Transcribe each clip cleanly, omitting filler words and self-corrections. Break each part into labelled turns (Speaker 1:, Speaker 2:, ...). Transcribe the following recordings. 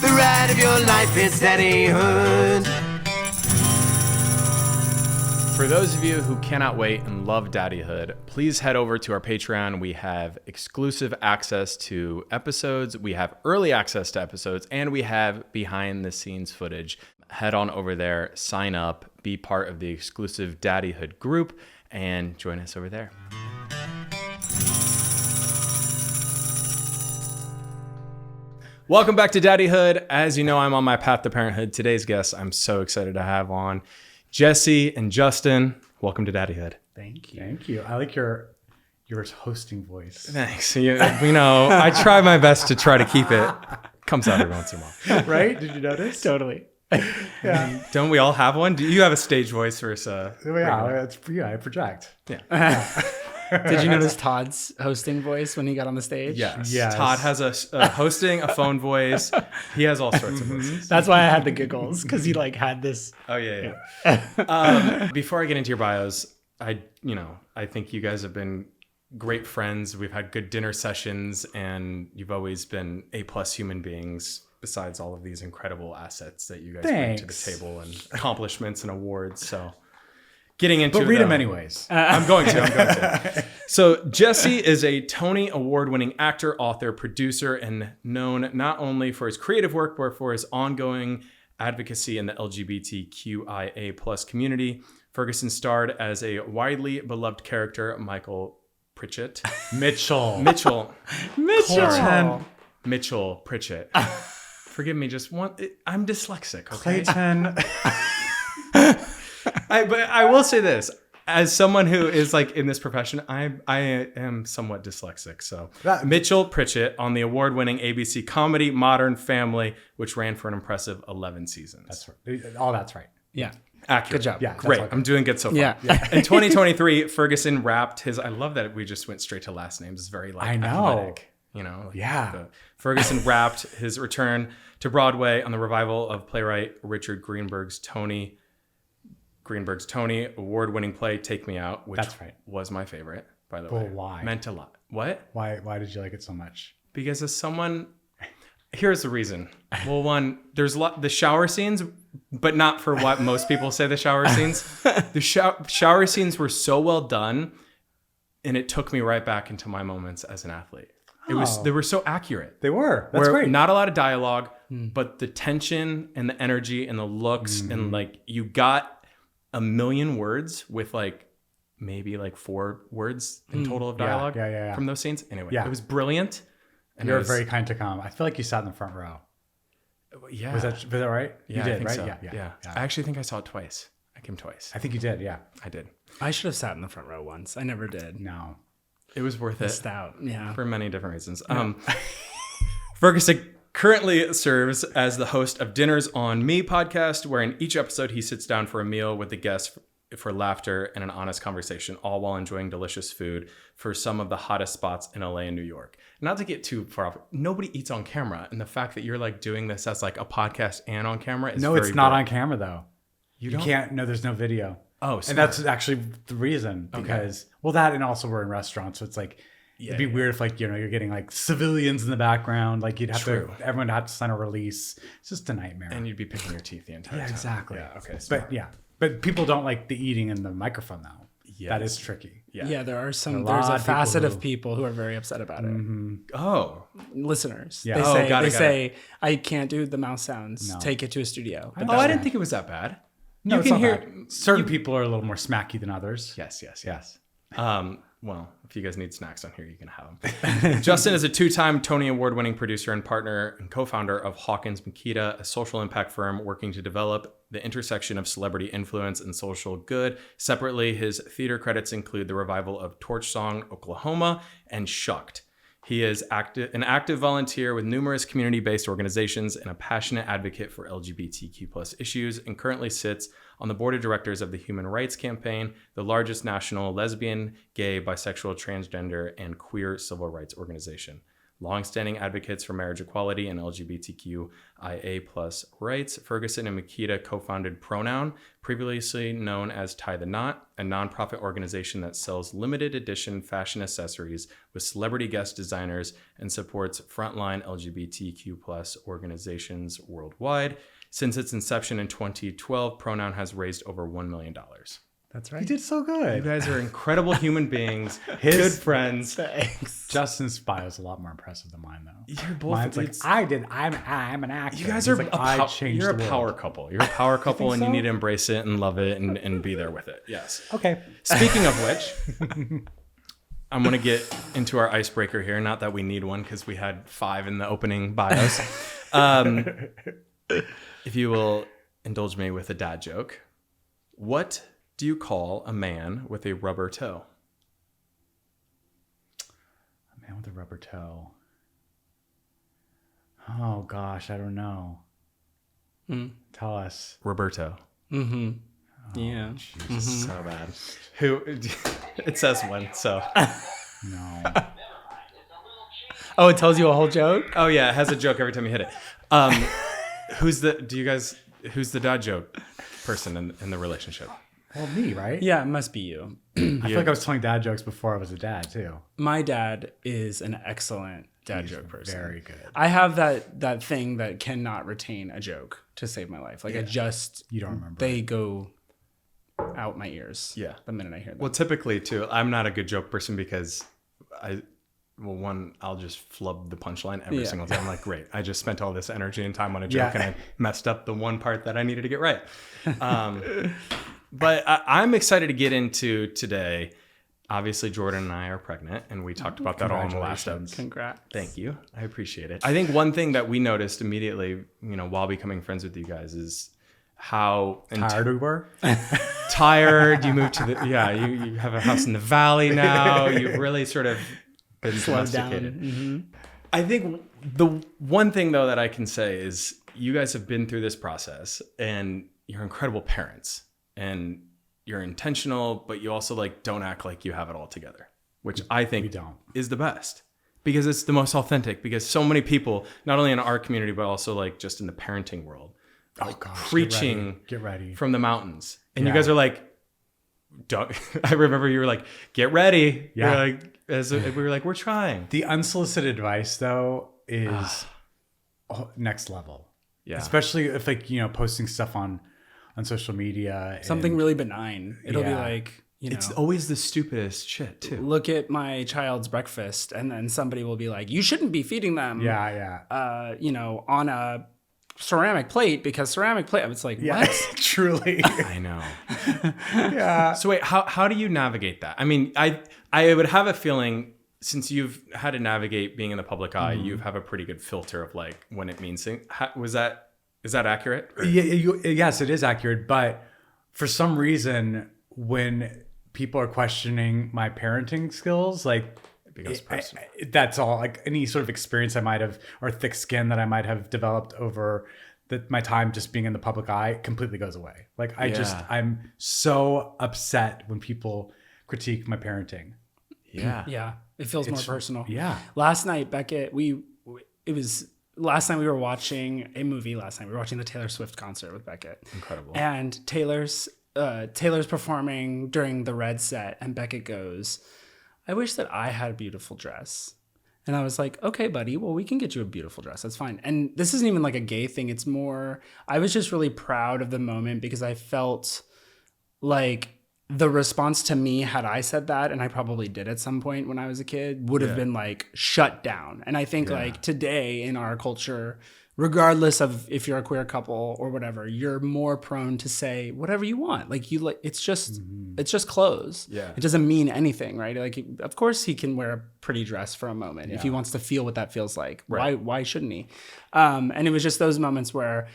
Speaker 1: The ride of your life is daddyhood.
Speaker 2: For those of you who cannot wait and love Daddyhood, please head over to our Patreon. We have exclusive access to episodes, we have early access to episodes, and we have behind the scenes footage. Head on over there, sign up, be part of the exclusive Daddyhood group, and join us over there. Welcome back to Daddyhood. As you know, I'm on my path to parenthood. Today's guests I'm so excited to have on Jesse and Justin. Welcome to Daddyhood.
Speaker 3: Thank you. Thank you. I like your hosting voice.
Speaker 2: Thanks. You know, I try my best to try to keep it. Comes out every once in a while.
Speaker 3: Right? Did you notice?
Speaker 4: Totally.
Speaker 3: Yeah.
Speaker 2: Don't we all have one? Do you have a stage voice versus
Speaker 3: I project.
Speaker 2: Yeah.
Speaker 4: Did you notice Todd's hosting voice when he got on the stage?
Speaker 2: Yes. Todd has a hosting, a phone voice. He has all sorts of voices.
Speaker 4: That's why I had the giggles, because he had this.
Speaker 2: Oh, yeah. Before I get into your bios, I think you guys have been great friends. We've had good dinner sessions, and you've always been A+ human beings besides all of these incredible assets that you guys bring to the table and accomplishments and awards. So getting into
Speaker 3: But read them anyways.
Speaker 2: I'm going to. So Jesse is a Tony Award-winning actor, author, producer, and known not only for his creative work, but for his ongoing advocacy in the LGBTQIA+ community. Ferguson starred as a widely beloved character, Michael Pritchett.
Speaker 3: Mitchell
Speaker 2: Pritchett. Forgive me, just one. I'm dyslexic. Okay?
Speaker 3: Clayton.
Speaker 2: But I will say this, as someone who is in this profession, I am somewhat dyslexic. So Mitchell Pritchett on the award-winning ABC comedy Modern Family, which ran for an impressive 11 seasons.
Speaker 3: That's right. All that's right.
Speaker 4: Yeah.
Speaker 2: Accurate.
Speaker 4: Good job.
Speaker 3: Yeah,
Speaker 2: Great. I'm doing good so far.
Speaker 4: Yeah.
Speaker 2: In 2023, Ferguson wrapped his. I love that we just went straight to last names. It's very
Speaker 3: I know.
Speaker 2: athletic.
Speaker 3: Yeah.
Speaker 2: Ferguson wrapped his return to Broadway on the revival of playwright Richard Greenberg's Tony award-winning play Take Me Out, which
Speaker 3: That's right.
Speaker 2: was my favorite, by the
Speaker 3: Well,
Speaker 2: way.
Speaker 3: why?
Speaker 2: Meant a lot. What?
Speaker 3: Why did you like it so much?
Speaker 2: Because as someone, here's the reason. Well, one, there's the shower scenes, but not for what most people say the shower scenes. The shower scenes were so well done, and it took me right back into my moments as an athlete. They were so accurate.
Speaker 3: They were. That's great.
Speaker 2: Not a lot of dialogue, but the tension and the energy and the looks and you got a million words with maybe 4 words in total of dialogue from those scenes. Anyway, it was brilliant. And
Speaker 3: You're very kind to come. I feel like you sat in the front row.
Speaker 2: Yeah.
Speaker 3: Was that right?
Speaker 2: Yeah,
Speaker 3: You did,
Speaker 2: I think
Speaker 3: right?
Speaker 2: so.
Speaker 3: Yeah.
Speaker 2: I actually think I saw it twice. I came twice.
Speaker 3: I think you did, yeah.
Speaker 2: I did.
Speaker 4: I should have sat in the front row once. I never did.
Speaker 3: No.
Speaker 2: It was worth
Speaker 4: Missed
Speaker 2: it.
Speaker 4: out. Yeah.
Speaker 2: For many different reasons. Ferguson currently serves as the host of Dinners on Me podcast, where in each episode he sits down for a meal with the guests for laughter and an honest conversation, all while enjoying delicious food for some of the hottest spots in LA and New York. Not to get too far off, nobody eats on camera. And the fact that you're doing this as a podcast and on camera is
Speaker 3: No, it's not on camera though. You
Speaker 2: don't?
Speaker 3: can't. No, there's no video.
Speaker 2: Oh,
Speaker 3: and that's actually the reason because that and also we're in restaurants, so it's it'd be weird if you're getting civilians in the background, you'd have to everyone had to sign a release. It's just a nightmare,
Speaker 2: and you'd be picking your teeth the entire time.
Speaker 3: Exactly.
Speaker 2: Yeah, okay, smart.
Speaker 3: But people don't like the eating in the microphone though.
Speaker 2: Yes.
Speaker 3: That is tricky.
Speaker 4: Yeah, there are there's a facet of people who are very upset about it.
Speaker 2: Oh,
Speaker 4: listeners.
Speaker 3: Yeah.
Speaker 4: They say I can't do the mouse sounds. No. Take it to a studio.
Speaker 2: But I didn't think it was that bad.
Speaker 3: No,
Speaker 2: you
Speaker 3: it's
Speaker 2: can
Speaker 3: not
Speaker 2: hear
Speaker 3: bad. Certain people are a little more smacky than others.
Speaker 2: Yes. Well, if you guys need snacks on here, you can have them. Justin is a 2-time Tony Award-winning producer and partner and co-founder of Hawkins Mikita, a social impact firm working to develop the intersection of celebrity influence and social good. Separately, his theater credits include the revival of Torch Song Oklahoma and Shucked. He is an active volunteer with numerous community-based organizations and a passionate advocate for LGBTQ+ issues, and currently sits on the board of directors of the Human Rights Campaign, the largest national lesbian, gay, bisexual, transgender, and queer civil rights organization. longstanding advocates for marriage equality and LGBTQIA+ rights. Ferguson and Mikita co-founded Pronoun, previously known as Tie the Knot, a nonprofit organization that sells limited edition fashion accessories with celebrity guest designers and supports frontline LGBTQ+ organizations worldwide. Since its inception in 2012, Pronoun has raised over $1 million.
Speaker 4: That's right.
Speaker 3: You did so good.
Speaker 2: You guys are incredible human beings, good friends.
Speaker 4: Thanks.
Speaker 3: Justin's bio is a lot more impressive than mine, though.
Speaker 2: You're both.
Speaker 3: Mine's like, I'm an actor.
Speaker 2: You guys are
Speaker 3: like,
Speaker 2: you're a power couple. You're a power couple, and
Speaker 3: so?
Speaker 2: you need to embrace it and love it and be there with it. Yes.
Speaker 3: Okay.
Speaker 2: Speaking of which, I'm going to get into our icebreaker here. Not that we need one because we had 5 in the opening bios. If you will indulge me with a dad joke, what do you call a man with a rubber toe?
Speaker 3: A man with a rubber toe. Oh gosh, I don't know. Tell us.
Speaker 2: Roberto.
Speaker 4: Mm-hmm. Yeah.
Speaker 2: Jesus, so bad. Who? It says when, so.
Speaker 3: No.
Speaker 4: Oh, it tells you a whole joke?
Speaker 2: Oh yeah, it has a joke every time you hit it. Who's the dad joke person in the relationship?
Speaker 3: Well, me, right?
Speaker 4: Yeah, it must be you.
Speaker 3: I feel like I was telling dad jokes before I was a dad too.
Speaker 4: My dad is an excellent dad joke person.
Speaker 3: Very good.
Speaker 4: I have that thing that cannot retain a joke to save my life. Like I just
Speaker 3: You don't remember.
Speaker 4: They go out my ears.
Speaker 2: Yeah.
Speaker 4: The minute I hear them.
Speaker 2: Well, typically too, I'm not a good joke person because I'll just flub the punchline every single time. I'm like, great, I just spent all this energy and time on a joke and I messed up the one part that I needed to get right. But I'm excited to get into today. Obviously, Jordan and I are pregnant, and we talked about that all in the last episode.
Speaker 4: Congrats.
Speaker 2: Thank you. I appreciate it. I think one thing that we noticed immediately, while becoming friends with you guys is how
Speaker 3: tired we were.
Speaker 2: Tired. You moved to you have a house in the valley now. You've really sort of been domesticated. Mm-hmm. I think the one thing though that I can say is you guys have been through this process and you're incredible parents and you're intentional, but you also don't act like you have it all together, which I think is the best because it's the most authentic, because so many people, not only in our community, but also just in the parenting world, preaching
Speaker 3: get ready
Speaker 2: from the mountains. And you guys are like, I remember you were like, get ready.
Speaker 3: Yeah.
Speaker 2: We were like, we're trying.
Speaker 3: The unsolicited advice though is next level.
Speaker 2: Yeah.
Speaker 3: Especially if posting stuff on social media.
Speaker 4: Something really benign. It'll be like,
Speaker 2: it's always the stupidest shit too.
Speaker 4: Look at my child's breakfast, and then somebody will be like, you shouldn't be feeding them.
Speaker 3: Yeah.
Speaker 4: On a ceramic plate because ceramic plate. It's like, what?
Speaker 3: Truly.
Speaker 2: I know.
Speaker 3: Yeah.
Speaker 2: So wait, how do you navigate that? I mean, I would have a feeling, since you've had to navigate being in the public eye, you have a pretty good filter of when it means things. Is that accurate?
Speaker 3: Yes, it is accurate. But for some reason, when people are questioning my parenting skills, it becomes personal. That's all. Any sort of experience I might have, or thick skin that I might have developed over my time just being in the public eye completely goes away. I'm so upset when people critique my parenting.
Speaker 2: Yeah.
Speaker 4: Yeah. It feels more personal.
Speaker 3: Yeah.
Speaker 4: Last night, Beckett, last night we were watching a movie. We were watching the Taylor Swift concert with Beckett.
Speaker 2: Incredible.
Speaker 4: And Taylor's performing during the red set, and Beckett goes, I wish that I had a beautiful dress. And I was like, okay, buddy, well, we can get you a beautiful dress. That's fine. And this isn't even a gay thing. It's more, I was just really proud of the moment because I felt like the response to me, had I said that, and I probably did at some point when I was a kid, would have been shut down. And I think today in our culture, regardless of if you're a queer couple or whatever, you're more prone to say whatever you want. It's just clothes.
Speaker 2: Yeah.
Speaker 4: It doesn't mean anything, right? Of course he can wear a pretty dress for a moment if he wants to feel what that feels like. Right. Why shouldn't he? And it was just those moments where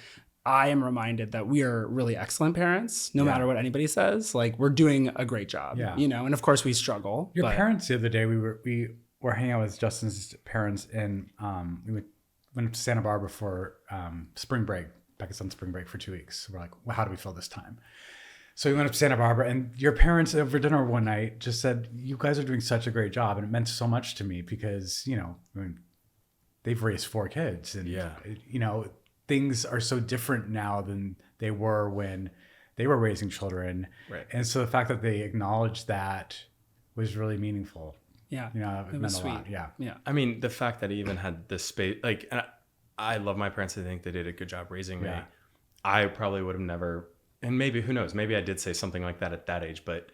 Speaker 4: I am reminded that we are really excellent parents, no matter what anybody says. We're doing a great job, and of course we struggle.
Speaker 3: Your parents, the other day, we were hanging out with Justin's parents, and we went to Santa Barbara for spring break. Becca's on spring break for 2 weeks. We're like, well, how do we feel this time? So we went up to Santa Barbara, and your parents over dinner one night just said, you guys are doing such a great job. And it meant so much to me because, they've raised 4 kids, and
Speaker 2: Yeah.
Speaker 3: you know, things are so different now than they were when they were raising children.
Speaker 2: Right.
Speaker 3: And so the fact that they acknowledged that was really meaningful.
Speaker 4: Yeah.
Speaker 3: You know, it meant a lot. Yeah.
Speaker 4: Yeah.
Speaker 2: I mean, the fact that he even had this space, like, and I love my parents. I think they did a good job raising me.
Speaker 3: Yeah.
Speaker 2: I probably would have never, and maybe, who knows, maybe I did say something like that at that age, but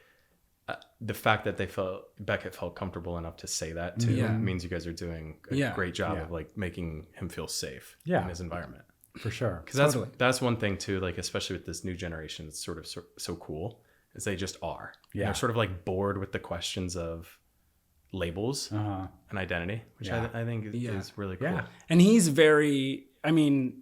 Speaker 2: the fact that Beckett felt comfortable enough to say that too means you guys are doing a great job of like making him feel safe in his environment.
Speaker 3: For sure.
Speaker 2: Because that's one thing too, like, especially with this new generation, it's sort of so cool, is they just are. Yeah. And they're sort of like bored with the questions of labels and identity, which I think is really cool. Yeah.
Speaker 4: And he's very, I mean,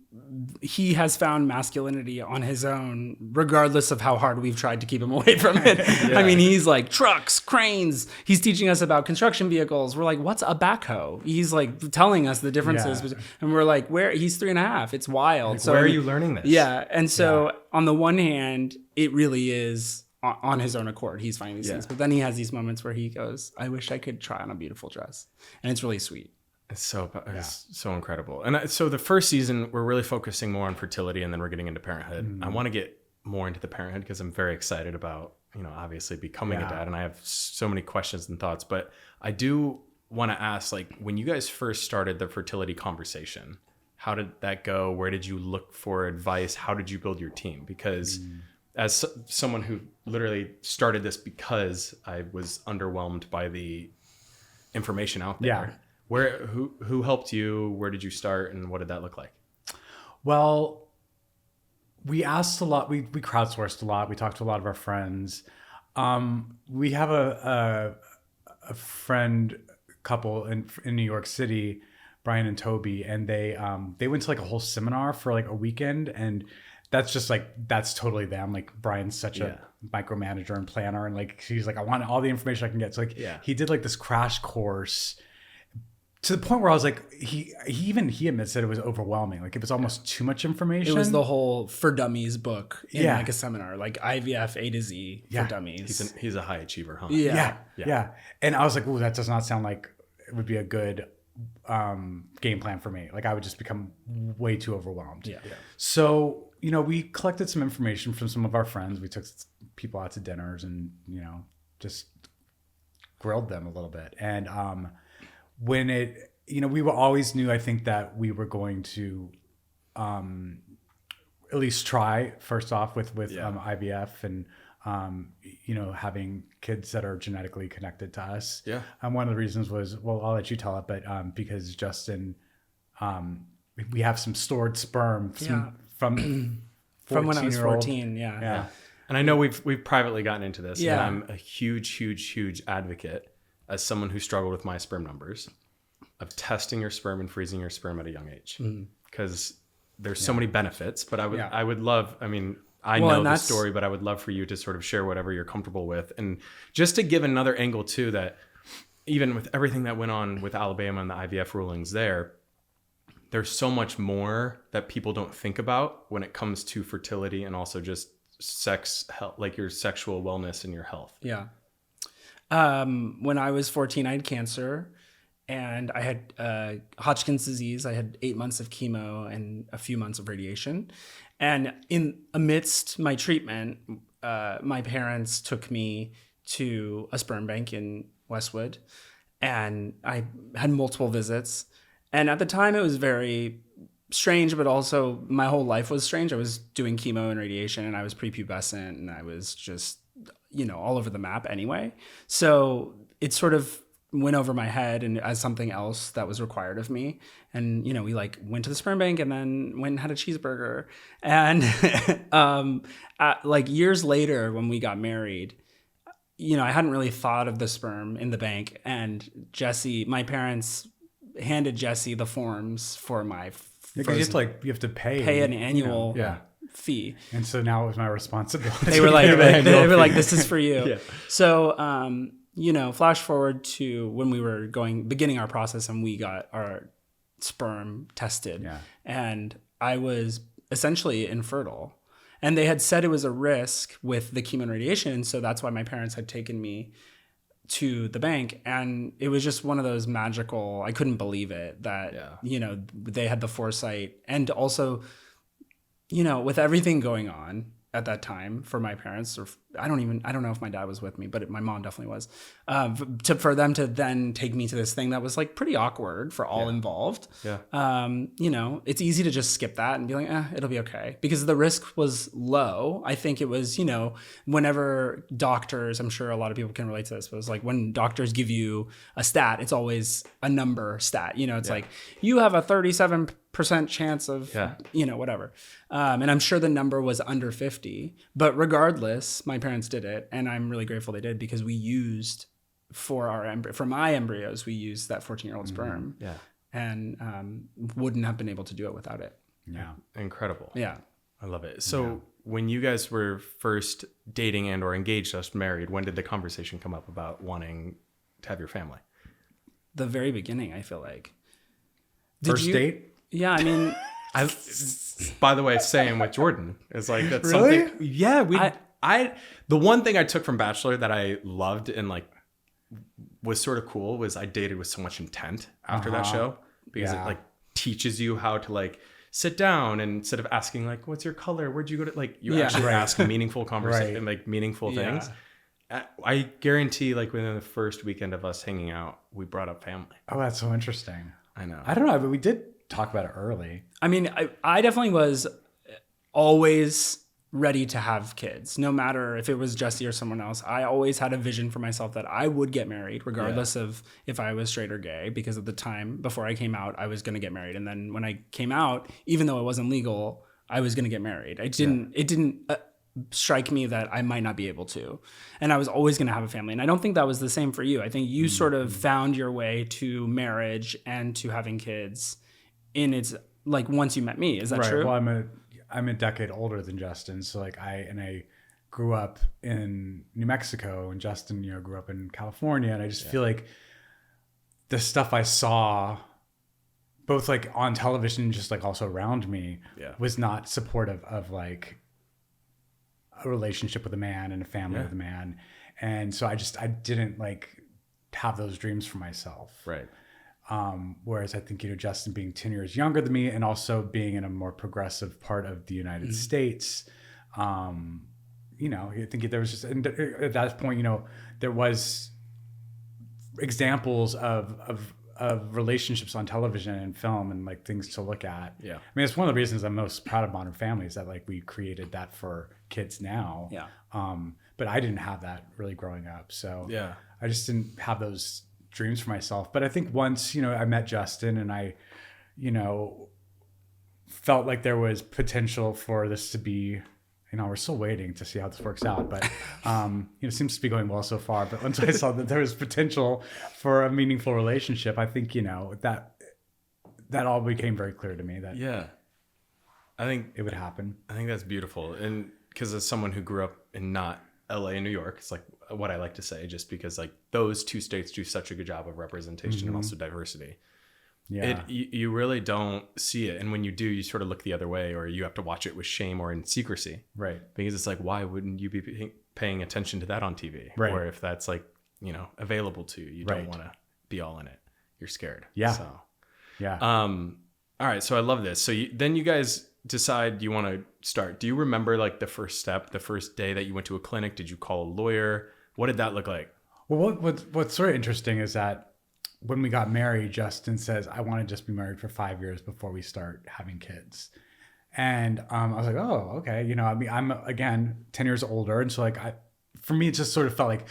Speaker 4: he has found masculinity on his own, regardless of how hard we've tried to keep him away from it. I mean, he's like trucks, cranes. He's teaching us about construction vehicles. We're like, what's a backhoe? He's like telling us the differences. And we're like, where? He's 3.5. It's wild.
Speaker 2: Like,
Speaker 4: so
Speaker 2: where are you learning this?
Speaker 4: Yeah. And so on the one hand, it really is on his own accord. He's finding these things. But then he has these moments where he goes, I wish I could try on a beautiful dress. And it's really sweet.
Speaker 2: It's so incredible. And so the first season, we're really focusing more on fertility, and then we're getting into parenthood. I want to get more into the parenthood because I'm very excited about, you know, obviously becoming a dad, and I have so many questions and thoughts. But I do want to ask, like, when you guys first started the fertility conversation, how did that go? Where did you look for advice? How did you build your team? Because as someone who literally started this because I was underwhelmed by the information out there. Who helped you? Where did you start, and what did that look like?
Speaker 3: Well, we asked a lot. We crowdsourced a lot. We talked to a lot of our friends. We have a friend couple in New York City, Brian and Toby, and they went to like a whole seminar for like a weekend, and that's just like, that's totally them. Like, Brian's such a micromanager and planner, and like, he's like, I want all the information I can get. So like, he did like this crash course, to the point where I was like, he admits that it was overwhelming. Like, it was almost too much information.
Speaker 4: It was the whole For Dummies book in like a seminar, like IVF A to Z for dummies.
Speaker 2: He's a high achiever, huh?
Speaker 3: Yeah. And I was like, ooh, that does not sound like it would be a good game plan for me. Like, I would just become way too overwhelmed. So, you know, we collected some information from some of our friends. We took people out to dinners and, you know, just grilled them a little bit. And when it, you know, we always knew, I think, that we were going to at least try first off with IVF and, you know, having kids that are genetically connected to us. Yeah. And one of the reasons was, well, I'll let you tell it, but because Justin, we have some stored sperm from
Speaker 4: when I was 14.
Speaker 2: Yeah. And I know we've privately gotten into this. Yeah. And I'm a huge advocate, as someone who struggled with my sperm numbers, of testing your sperm and freezing your sperm at a young age, because there's so many benefits. But I would love, I mean, I know the story, but I would love for you to sort of share whatever you're comfortable with. And just to give another angle too, that even with everything that went on with Alabama and the IVF rulings there's so much more that people don't think about when it comes to fertility and also just sex health, like your sexual wellness and your health.
Speaker 4: Yeah. When I was 14, I had cancer, and I had Hodgkin's disease. I had 8 months of chemo and a few months of radiation. And amidst my treatment, my parents took me to a sperm bank in Westwood, and I had multiple visits. And at the time, it was very strange, but also my whole life was strange. I was doing chemo and radiation, and I was prepubescent, and I was just, you know, all over the map anyway. So it sort of went over my head and as something else that was required of me. And, you know, we like went to the sperm bank and then went and had a cheeseburger. And like years later, when we got married, you know, I hadn't really thought of the sperm in the bank. And Jesse, my parents handed Jesse the forms for my
Speaker 3: because you have to pay
Speaker 4: an annual fee.
Speaker 3: And so now it was my responsibility.
Speaker 4: They were like, this is for you. Yeah. So, you know, flash forward to when we were beginning our process, and we got our sperm tested. Yeah. And I was essentially infertile. And they had said it was a risk with the chemo and radiation. So that's why my parents had taken me to the bank, and it was just one of those magical, I couldn't believe it that, you know, they had the foresight. And also, you know, with everything going on at that time for my parents, or I don't know if my dad was with me, but my mom definitely was, for them to then take me to this thing that was like pretty awkward for all involved. You know, it's easy to just skip that and be like, it'll be okay, because the risk was low. I think it was, you know, whenever doctors, I'm sure a lot of people can relate to this, but it's like when doctors give you a stat, it's always a number stat. You know, it's like you have a 37% chance of, you know, whatever. And I'm sure the number was under 50, but regardless, my parents did it. And I'm really grateful they did, because we used for my embryos, we used that 14-year-old sperm. And wouldn't have been able to do it without it.
Speaker 2: Incredible.
Speaker 4: I
Speaker 2: love it. So when you guys were first dating and or engaged, just married, when did the conversation come up about wanting to have your family?
Speaker 4: The very beginning, I feel like.
Speaker 3: First date?
Speaker 4: Yeah, I mean,
Speaker 2: by the way, same with Jordan. It's like, that's
Speaker 3: really?
Speaker 2: something. Yeah, the one thing I took from Bachelor that I loved and like was sort of cool was I dated with so much intent after that show, because it like teaches you how to like sit down, and instead of asking like, what's your color? Where'd you go to? Like, you actually ask meaningful conversation and like meaningful things. I guarantee like within the first weekend of us hanging out, we brought up family.
Speaker 3: Oh, that's so interesting.
Speaker 2: I know.
Speaker 3: I don't know, but we did talk about it early.
Speaker 4: I mean, I definitely was always ready to have kids, no matter if it was Jesse or someone else. I always had a vision for myself that I would get married, regardless of if I was straight or gay, because at the time before I came out, I was going to get married. And then when I came out, even though it wasn't legal, I was going to get married. It didn't strike me that I might not be able to. And I was always going to have a family. And I don't think that was the same for you. I think you sort of found your way to marriage and to having kids in its, like, once you met me. Is that true?
Speaker 3: Well, I'm a decade older than Justin. So like I grew up in New Mexico, and Justin, you know, grew up in California. And I just feel like the stuff I saw both like on television and just like also around me was not supportive of like a relationship with a man and a family with a man. And so I didn't like have those dreams for myself.
Speaker 2: Right.
Speaker 3: Whereas I think, you know, Justin being 10 years younger than me and also being in a more progressive part of the United States, you know, I think there was just, and at that point, you know, there was examples of relationships on television and film and like things to look at. Yeah. I mean, it's one of the reasons I'm most proud of Modern Family is that like we created that for kids now. Yeah. But I didn't have that really growing up. So I just didn't have those dreams for myself. But I think once, you know, I met Justin and I, you know, felt like there was potential for this to be, you know, we're still waiting to see how this works out, but, you know, it seems to be going well so far. But once I saw that there was potential for a meaningful relationship, I think, you know, that all became very clear to me that
Speaker 2: I think
Speaker 3: it would happen.
Speaker 2: I think that's beautiful. And because as someone who grew up in not LA and New York, it's like what I like to say, just because like those two states do such a good job of representation and also diversity. Yeah. You really don't see it. And when you do, you sort of look the other way, or you have to watch it with shame or in secrecy. Right. Because it's like, why wouldn't you be paying attention to that on TV? Right. Or if that's like, you know, available to you, you don't want to be all in it. You're scared. Yeah. So, all right. So I love this. So then you guys decide you want to start. Do you remember like the first step, the first day that you went to a clinic? Did you call a lawyer? What did that look like? Well,
Speaker 3: what's sort of interesting is that when we got married, Justin says, I want to just be married for 5 years before we start having kids. And I was like, oh, okay. You know, I mean, I'm, again, 10 years older. And so like, for me, it just sort of felt like,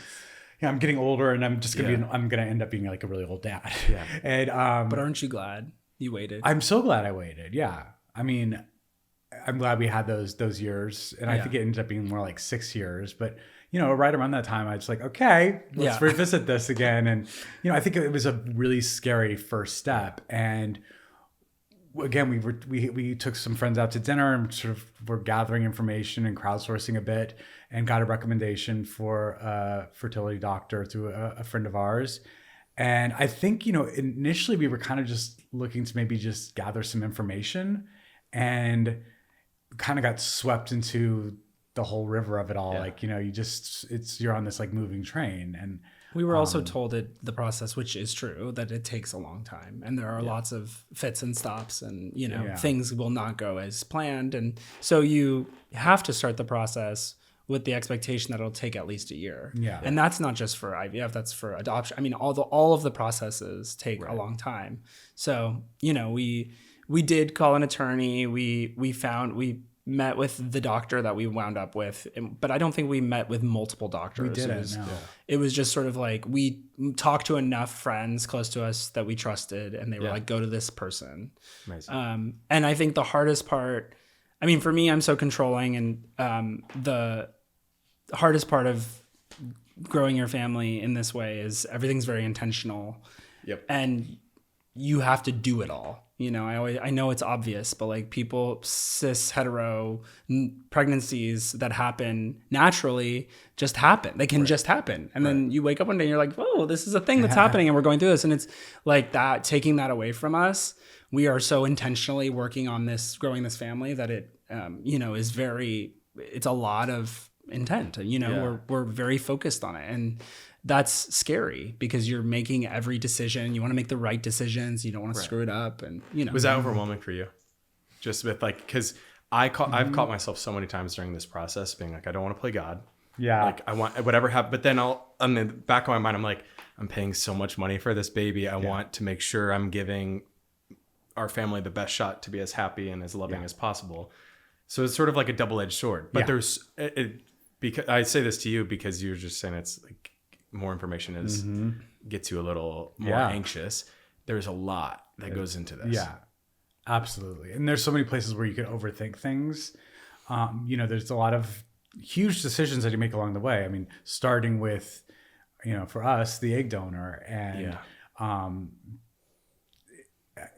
Speaker 3: yeah, I'm getting older and I'm just going to I'm going to end up being like a really old dad. Yeah. And,
Speaker 4: but aren't you glad you waited?
Speaker 3: I'm so glad I waited. Yeah. I mean, I'm glad we had those years. And I think it ended up being more like 6 years, but you know, right around that time, I was like, okay, let's revisit this again. And, you know, I think it was a really scary first step. And again, we took some friends out to dinner and sort of were gathering information and crowdsourcing a bit and got a recommendation for a fertility doctor through a friend of ours. And I think, you know, initially we were kind of just looking to maybe just gather some information and kind of got swept into the whole river of it all. Like, you know, you're on this like moving train. And
Speaker 4: We were also told the process, which is true, that it takes a long time, and there are lots of fits and stops, and things will not go as planned, and so you have to start the process with the expectation that it'll take at least a year.
Speaker 3: Yeah.
Speaker 4: And that's not just for IVF, that's for adoption. I mean, all of the processes take a long time. So, we did call an attorney. We met with the doctor that we wound up with, but I don't think we met with multiple doctors.
Speaker 3: We didn't.
Speaker 4: It was just sort of like we talked to enough friends close to us that we trusted, and they were like, go to this person.
Speaker 2: Amazing.
Speaker 4: And I think the hardest part, I mean, for me, I'm so controlling, and the hardest part of growing your family in this way is everything's very intentional.
Speaker 2: Yep.
Speaker 4: And you have to do it all. I know it's obvious, but like people, cis hetero pregnancies that happen naturally just happen. They can just happen. And then you wake up one day and you're like, oh, this is a thing that's happening and we're going through this. And it's like that, taking that away from us. We are so intentionally working on this, growing this family that it, is it's a lot of intent. We're very focused on it. And that's scary because you're making every decision. You want to make the right decisions. You don't want to screw it up. And,
Speaker 2: Was that overwhelming for you? Just with because I've caught myself so many times during this process being like, I don't want to play God.
Speaker 3: Yeah.
Speaker 2: Like I want whatever happens. But then in the back of my mind, I'm like, I'm paying so much money for this baby. I want to make sure I'm giving our family the best shot to be as happy and as loving as possible. So it's sort of like a double-edged sword. But there's because I say this to you because you're just saying it's like, more information gets you a little more anxious. There's a lot that goes into this.
Speaker 3: Yeah, absolutely. And there's so many places where you can overthink things. There's a lot of huge decisions that you make along the way. I mean, starting with, for us, the egg donor, and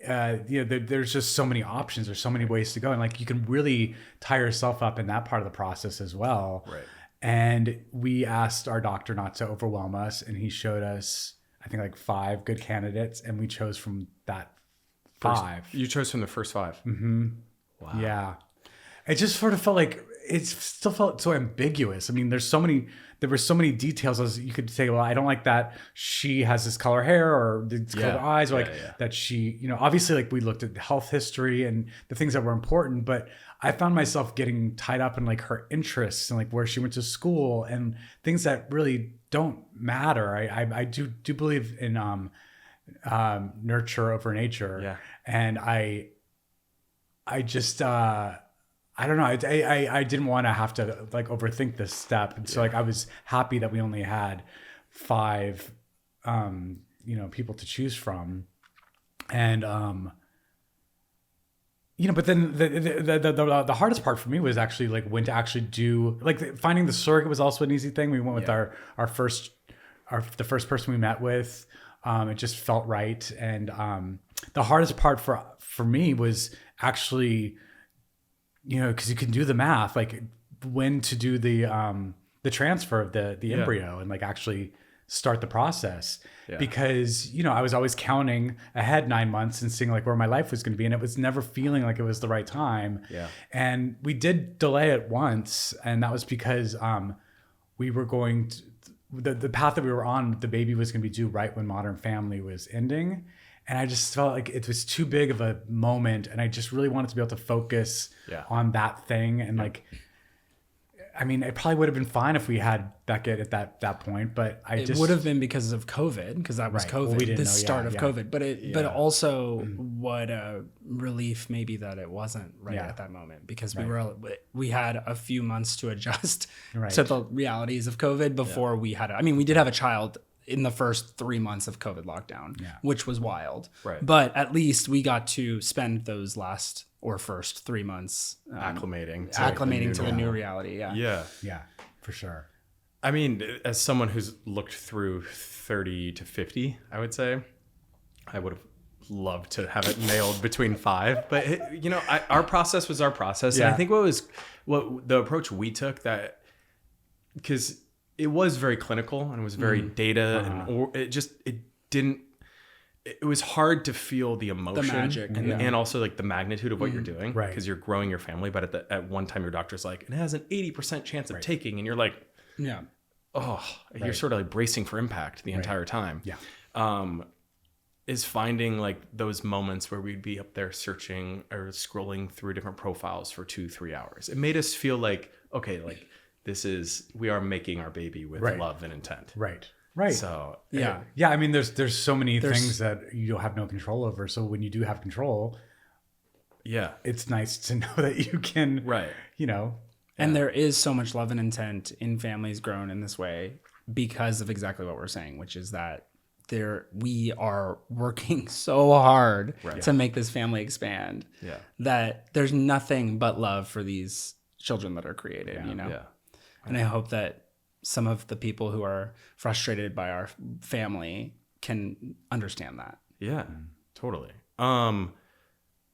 Speaker 3: there's just so many options. There's so many ways to go, and like you can really tie yourself up in that part of the process as well.
Speaker 2: Right.
Speaker 3: And we asked our doctor not to overwhelm us, and he showed us, I think, like 5 good candidates, and we chose from that 5.
Speaker 2: You chose from the first 5.
Speaker 3: Mm-hmm.
Speaker 2: Wow.
Speaker 3: Yeah. It just sort of felt like it still felt so ambiguous. I mean, there were so many details as you could say, well, I don't like that she has this color hair or these color eyes, or that she, obviously like we looked at the health history and the things that were important, but I found myself getting tied up in like her interests and like where she went to school and things that really don't matter. I do believe in nurture over nature.
Speaker 2: Yeah.
Speaker 3: And I just I don't know. I didn't want to have to like overthink this step. And so like I was happy that we only had 5 people to choose from. And but then the hardest part for me was actually like when to actually do, like finding the surrogate was also an easy thing. We went with the first person we met with. It just felt right. And the hardest part for me was actually, because you can do the math, like when to do the transfer of the embryo and like actually start the process. Because, I was always counting ahead 9 months and seeing like where my life was going to be. And it was never feeling like it was the right time.
Speaker 2: Yeah.
Speaker 3: And we did delay it once. And that was because we were going to, the path that we were on, the baby was going to be due right when Modern Family was ending. And I just felt like it was too big of a moment. And I just really wanted to be able to focus on that thing. And like, I mean, it probably would have been fine if we had Beckett at that point, but it
Speaker 4: would have been because of COVID, because that was COVID,
Speaker 3: well, we didn't
Speaker 4: the
Speaker 3: know,
Speaker 4: start of COVID. But also what a relief maybe that it wasn't at that moment, because we had a few months to adjust to the realities of COVID before we had. We did have a child in the first 3 months of COVID lockdown, which was wild.
Speaker 2: Right.
Speaker 4: But at least we got to spend those first 3 months
Speaker 2: acclimating
Speaker 4: to the new reality.
Speaker 3: Yeah, for sure.
Speaker 2: I mean, as someone who's looked through 30 to 50, I would say I would have loved to have it nailed between 5. But our process was our process, and I think what the approach we took, that because it was very clinical and it was very data, and it was hard to feel the emotion,
Speaker 4: the magic,
Speaker 2: and also like the magnitude of what you're doing, because you're growing your family. But at one time, your doctor's like, it has an 80% chance of taking, and you're like, you're sort of like bracing for impact the entire time.
Speaker 3: Yeah.
Speaker 2: Is finding like those moments where we'd be up there searching or scrolling through different profiles for 2-3 hours. It made us feel like, okay, like we are making our baby with love and intent.
Speaker 3: Right.
Speaker 2: So
Speaker 3: yeah. I mean, there's so many things that you have no control over. So when you do have control, it's nice to know that you can,
Speaker 4: And there is so much love and intent in families grown in this way because of exactly what we're saying, which is that we are working so hard to make this family expand that there's nothing but love for these children that are created, And I hope that some of the people who are frustrated by our family can understand that.
Speaker 2: Yeah, totally.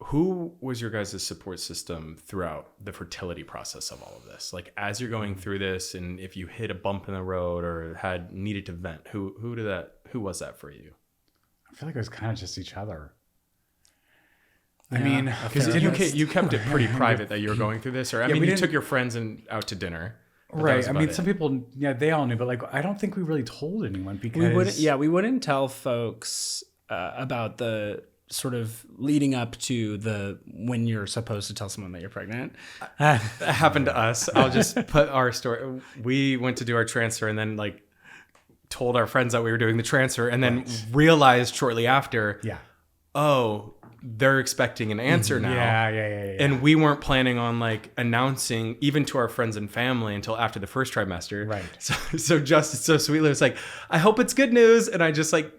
Speaker 2: Who was your guys' support system throughout the fertility process of all of this? Like as you're going through this, and if you hit a bump in the road or needed to vent, who was that for you?
Speaker 3: I feel like it was kind of just each other. I mean,
Speaker 2: because you kept it pretty private that you were going through this, or you took your friends out to dinner.
Speaker 3: Right. I mean, some people, they all knew, but like, I don't think we really told anyone because
Speaker 4: we wouldn't tell folks about the sort of leading up to when you're supposed to tell someone that you're pregnant.
Speaker 2: That happened to us. I'll just put our story. We went to do our transfer and then like told our friends that we were doing the transfer and then realized shortly after, they're expecting an answer now.
Speaker 3: Yeah.
Speaker 2: And we weren't planning on like announcing even to our friends and family until after the first trimester.
Speaker 3: Right.
Speaker 2: So Justin so sweetly was like, I hope it's good news. And I just like,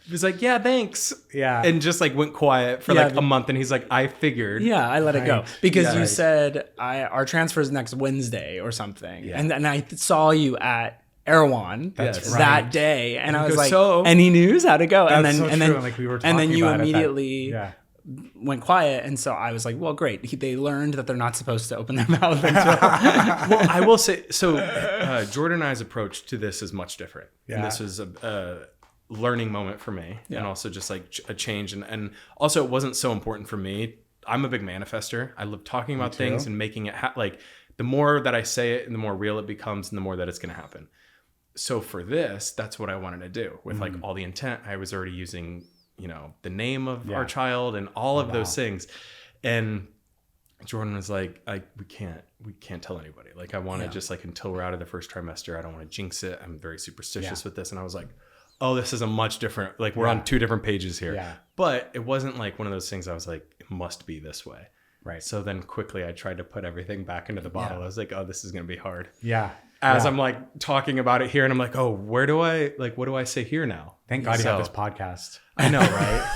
Speaker 2: was like, yeah, thanks.
Speaker 3: Yeah.
Speaker 2: And just like went quiet for like a month. And he's like, I figured.
Speaker 4: Yeah, I let it go. Because you said our transfer is next Wednesday or something. Yeah. And I saw you at Erewhon that day. And I was like, any news? How'd it go?
Speaker 3: And then like we were talking
Speaker 4: and then you
Speaker 3: about
Speaker 4: immediately went quiet. And so I was like, well, great. They learned that they're not supposed to open their mouth until...
Speaker 2: Well, I will say, so Jordan and I's approach to this is much different. Yeah. And this was a learning moment for me and also just like a change. And also it wasn't so important for me. I'm a big manifester. I love talking about things and making it like the more that I say it and the more real it becomes and the more that it's going to happen. So for this, that's what I wanted to do with like all the intent. I was already using, the name of our child and all of those things. And Jordan was like, we can't tell anybody. Like I want to just like, until we're out of the first trimester, I don't want to jinx it. I'm very superstitious with this. And I was like, oh, this is a much different, like we're on two different pages here. Yeah. But it wasn't like one of those things I was like, it must be this way.
Speaker 3: Right.
Speaker 2: So then quickly I tried to put everything back into the bottle. I was like, oh, this is going to be hard.
Speaker 3: Yeah.
Speaker 2: As I'm like talking about it here and I'm like, oh, what do I say here now?
Speaker 3: Thank God you have this podcast.
Speaker 2: I know, right?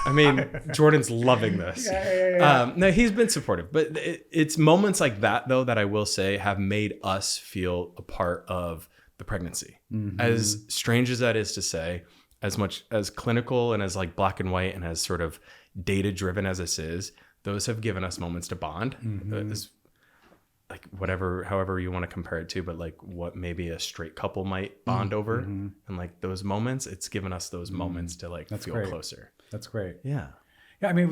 Speaker 2: I mean, Jordan's loving this. Yeah. No, he's been supportive, but it's moments like that though, that I will say have made us feel a part of the pregnancy. Mm-hmm. As strange as that is to say, as much as clinical and as like black and white and as sort of data driven as this is, those have given us moments to bond. Mm-hmm. Like however you want to compare it to, but like what maybe a straight couple might bond over. And like those moments, it's given us those moments to like feel closer.
Speaker 3: That's great.
Speaker 2: Yeah.
Speaker 3: Yeah. I mean,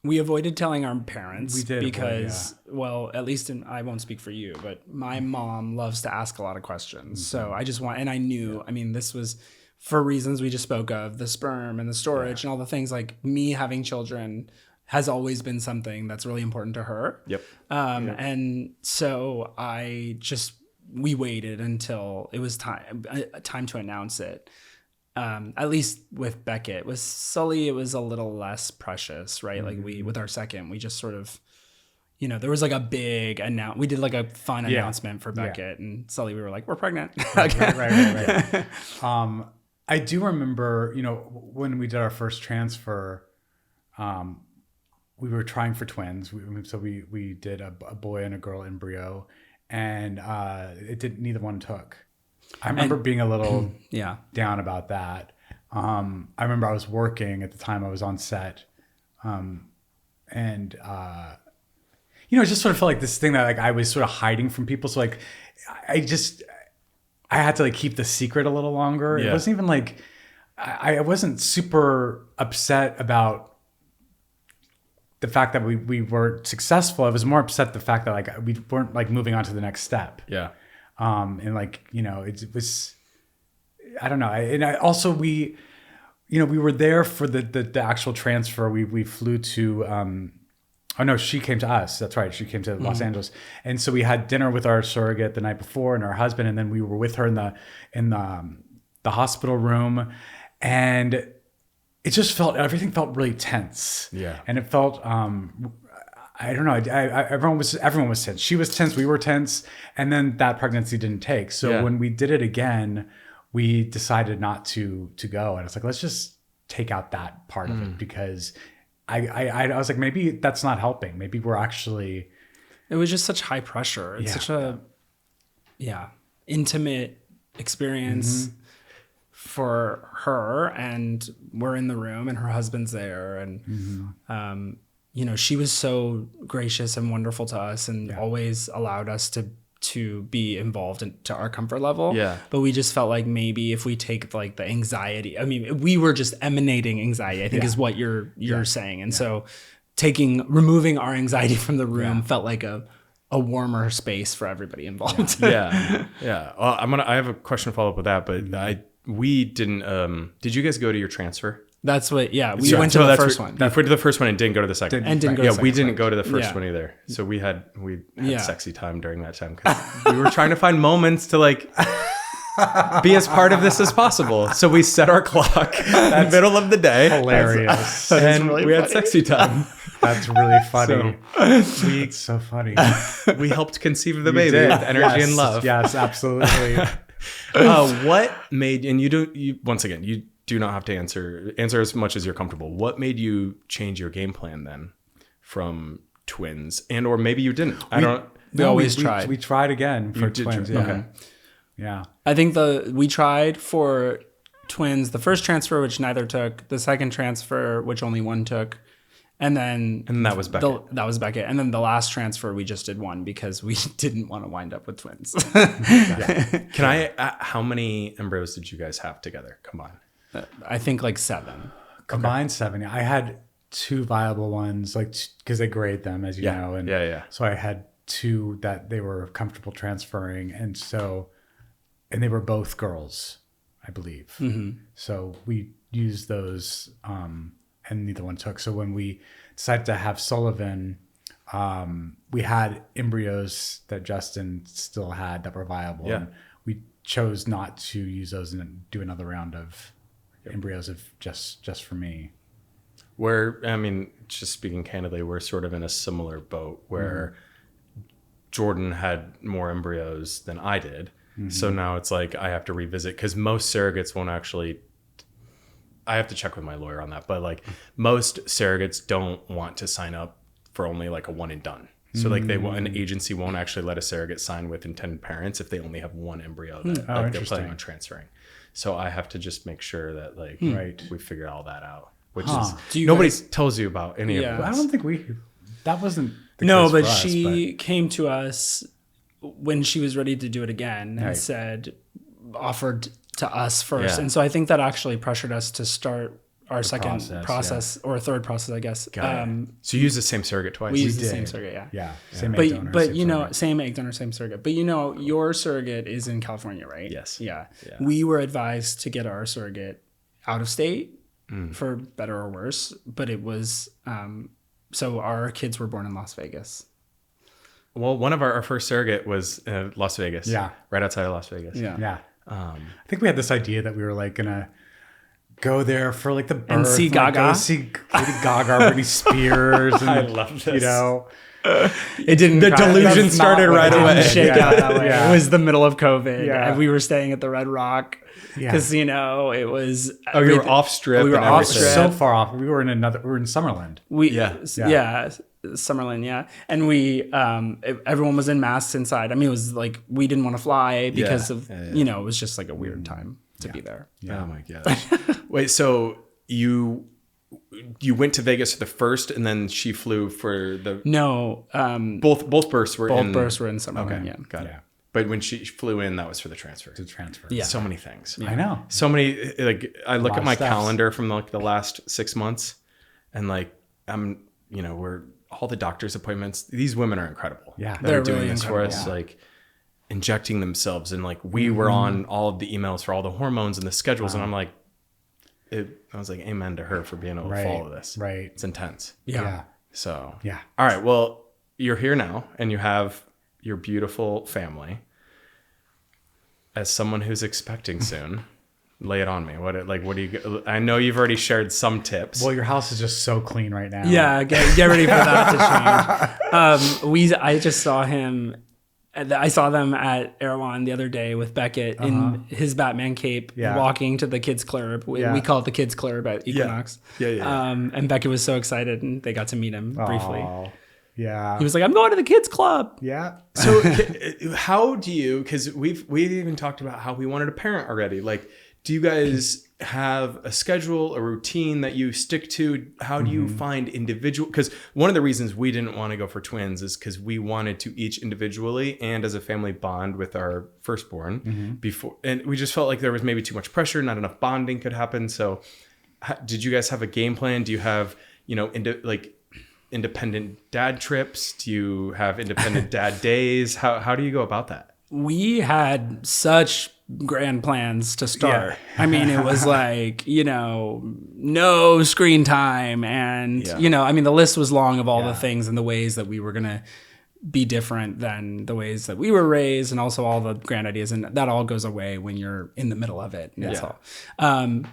Speaker 4: we avoided telling our parents because,
Speaker 3: avoid,
Speaker 4: at least I won't speak for you, but my mom loves to ask a lot of questions. So I just and I knew, I mean, this was for reasons we just spoke of, the sperm and the storage and all the things. Like me having children has always been something that's really important to her.
Speaker 2: Yep.
Speaker 4: And so we waited until it was time to announce it. At least with Beckett. With Sully, it was a little less precious, right? Like with our second, we just sort of, there was like a big we did like a fun announcement for Beckett and Sully, we were like, we're pregnant.
Speaker 3: Right. I do remember, when we did our first transfer, we were trying for twins. So we did a boy and a girl embryo, and neither one took. I remember being a little down about that. I remember I was working at the time. I was on set, and it just sort of felt like this thing that like I was sort of hiding from people. So like I had to like keep the secret a little longer. Yeah. It wasn't even like I wasn't super upset about the fact that we weren't successful. I was more upset the fact that like we weren't like moving on to the next step.
Speaker 2: Yeah.
Speaker 3: And like, it was, I don't know. And I also, we were there for the actual transfer. We flew to, oh no, she came to us. That's right. She came to Los Angeles. And so we had dinner with our surrogate the night before and our husband. And then we were with her in the hospital room, and it just everything felt really tense.
Speaker 2: Yeah.
Speaker 3: And it felt, I don't know. Everyone was tense. She was tense. We were tense. And then that pregnancy didn't take. So when we did it again, we decided not to go. And it's like, let's just take out that part of it, because I was like, maybe that's not helping. Maybe we're actually.
Speaker 4: It was just such high pressure. It's such a, intimate experience for her, and we're in the room and her husband's there. And, she was so gracious and wonderful to us, and always allowed us to be involved to our comfort level.
Speaker 2: Yeah.
Speaker 4: But we just felt like maybe if we take like the anxiety, I mean, we were just emanating anxiety, I think is what you're saying. And so removing our anxiety from the room felt like a warmer space for everybody involved.
Speaker 2: Yeah. Well, I have a question to follow up with that, but we didn't, did you guys go to your transfer?
Speaker 4: That's what, we went to the first one.
Speaker 2: We went to the first one and didn't go to the second.
Speaker 4: And didn't go to the second.
Speaker 2: We didn't go to the first one either. So we had sexy time during that time, because we were trying to find moments to like be as part of this as possible. So we set our clock in the middle of the day.
Speaker 3: Hilarious.
Speaker 2: And really we had sexy time.
Speaker 3: That's really funny. So funny.
Speaker 2: We helped conceive the baby with energy and love.
Speaker 3: Yes, absolutely.
Speaker 2: What made, and you once again, you do not have to answer as much as you're comfortable. What made you change your game plan then from twins, or maybe you didn't?
Speaker 4: We always tried.
Speaker 3: We tried again for twins.
Speaker 2: Okay.
Speaker 3: Yeah.
Speaker 4: I think we tried for twins, the first transfer, which neither took, the second transfer, which only one took. And that was Beckett. That was Beckett. And then the last transfer, we just did one because we didn't want to wind up with twins.
Speaker 2: Can I, how many embryos did you guys have together combined?
Speaker 4: I think like 7.
Speaker 3: Combined 7. I had 2 viable ones, like, because they grade them, as you know. And so I had 2 that they were comfortable transferring. And they were both girls, I believe. So we used those, and neither one took. So when we decided to have Sullivan, we had embryos that Justin still had that were viable.
Speaker 2: Yeah.
Speaker 3: And we chose not to use those and do another round of embryos of just for me.
Speaker 2: Just speaking candidly, we're sort of in a similar boat where Jordan had more embryos than I did. So now it's like I have to revisit, because most surrogates won't actually, I have to check with my lawyer on that, but like most surrogates don't want to sign up for only like a one and done. So like an agency won't actually let a surrogate sign with intended parents if they only have one embryo that they're planning on transferring. So I have to just make sure that we figure all that out, which is nobody tells you about any of this.
Speaker 3: I don't think that wasn't the
Speaker 4: no,
Speaker 3: case
Speaker 4: but
Speaker 3: for us,
Speaker 4: she came to us when she was ready to do it again and offered to us first. And so I think that actually pressured us to start our second process or third process, I guess.
Speaker 2: So you use the same surrogate twice?
Speaker 4: We use the same surrogate,
Speaker 3: yeah. Same egg donor,
Speaker 4: same egg donor, same surrogate. But your surrogate is in California, right?
Speaker 2: Yes.
Speaker 4: Yeah. We were advised to get our surrogate out of state for better or worse, but it was, so our kids were born in Las Vegas.
Speaker 2: Well, one of our first surrogate was Las Vegas.
Speaker 3: Yeah.
Speaker 2: Right outside of Las Vegas.
Speaker 3: Yeah. I think we had this idea that we were like gonna go there for like the birth
Speaker 4: and see Gaga,
Speaker 3: go see Lady Gaga, Britney Spears. And,
Speaker 2: I love this.
Speaker 4: It didn't.
Speaker 2: The delusion started right away.
Speaker 4: Shake out that way. It was the middle of COVID, and we were staying at the Red Rock casino. It was.
Speaker 2: Oh, you were off strip.
Speaker 4: We were off strip.
Speaker 3: So far off. We were in Summerlin.
Speaker 4: Summerlin, yeah. And we, everyone was in masks inside. I mean, it was like we didn't want to fly because of it was just like a weird time to be there.
Speaker 2: Yeah. Oh my gosh. Wait, so you went to Vegas for the first, and then she flew for the both births were in
Speaker 4: Summerlin.
Speaker 2: Okay, got it. But when she flew in, that was for the transfer.
Speaker 3: Yeah.
Speaker 2: So many things.
Speaker 3: I know.
Speaker 2: So many. Like I look at my calendar from like the last 6 months, and like we're all the doctor's appointments. These women are incredible.
Speaker 3: Yeah,
Speaker 2: they're doing this for us.
Speaker 3: Yeah.
Speaker 2: Like, injecting themselves, and like we were on all of the emails for all the hormones and the schedules, and I'm like, I was like, amen to her for being able to follow this.
Speaker 3: Right.
Speaker 2: It's intense.
Speaker 3: Yeah.
Speaker 2: So
Speaker 3: Yeah.
Speaker 2: All right. Well, you're here now, and you have your beautiful family. As someone who's expecting soon, lay it on me. What do you? I know you've already shared some tips.
Speaker 3: Well, your house is just so clean right now.
Speaker 4: Yeah, get ready for that to change. I just saw him. I saw them at Erewhon the other day with Beckett in his Batman cape, walking to the kids' club. We call it the kids' club at Equinox. Yeah. And Beckett was so excited, and they got to meet him briefly.
Speaker 3: Yeah.
Speaker 4: He was like, "I'm going to the kids' club."
Speaker 3: Yeah.
Speaker 2: So how do you? Because we've even talked about how we wanted a parent already. Like, do you guys have a schedule, a routine that you stick to? How do you find individual? Because one of the reasons we didn't want to go for twins is because we wanted to each individually and as a family bond with our firstborn before, and we just felt like there was maybe too much pressure, not enough bonding could happen. So, did you guys have a game plan? Do you have independent dad trips? Do you have independent dad days? How do you go about that?
Speaker 4: We had such grand plans to start. I mean, it was like, no screen time. And, the list was long of all the things and the ways that we were going to be different than the ways that we were raised, and also all the grand ideas. And that all goes away when you're in the middle of it. That's all.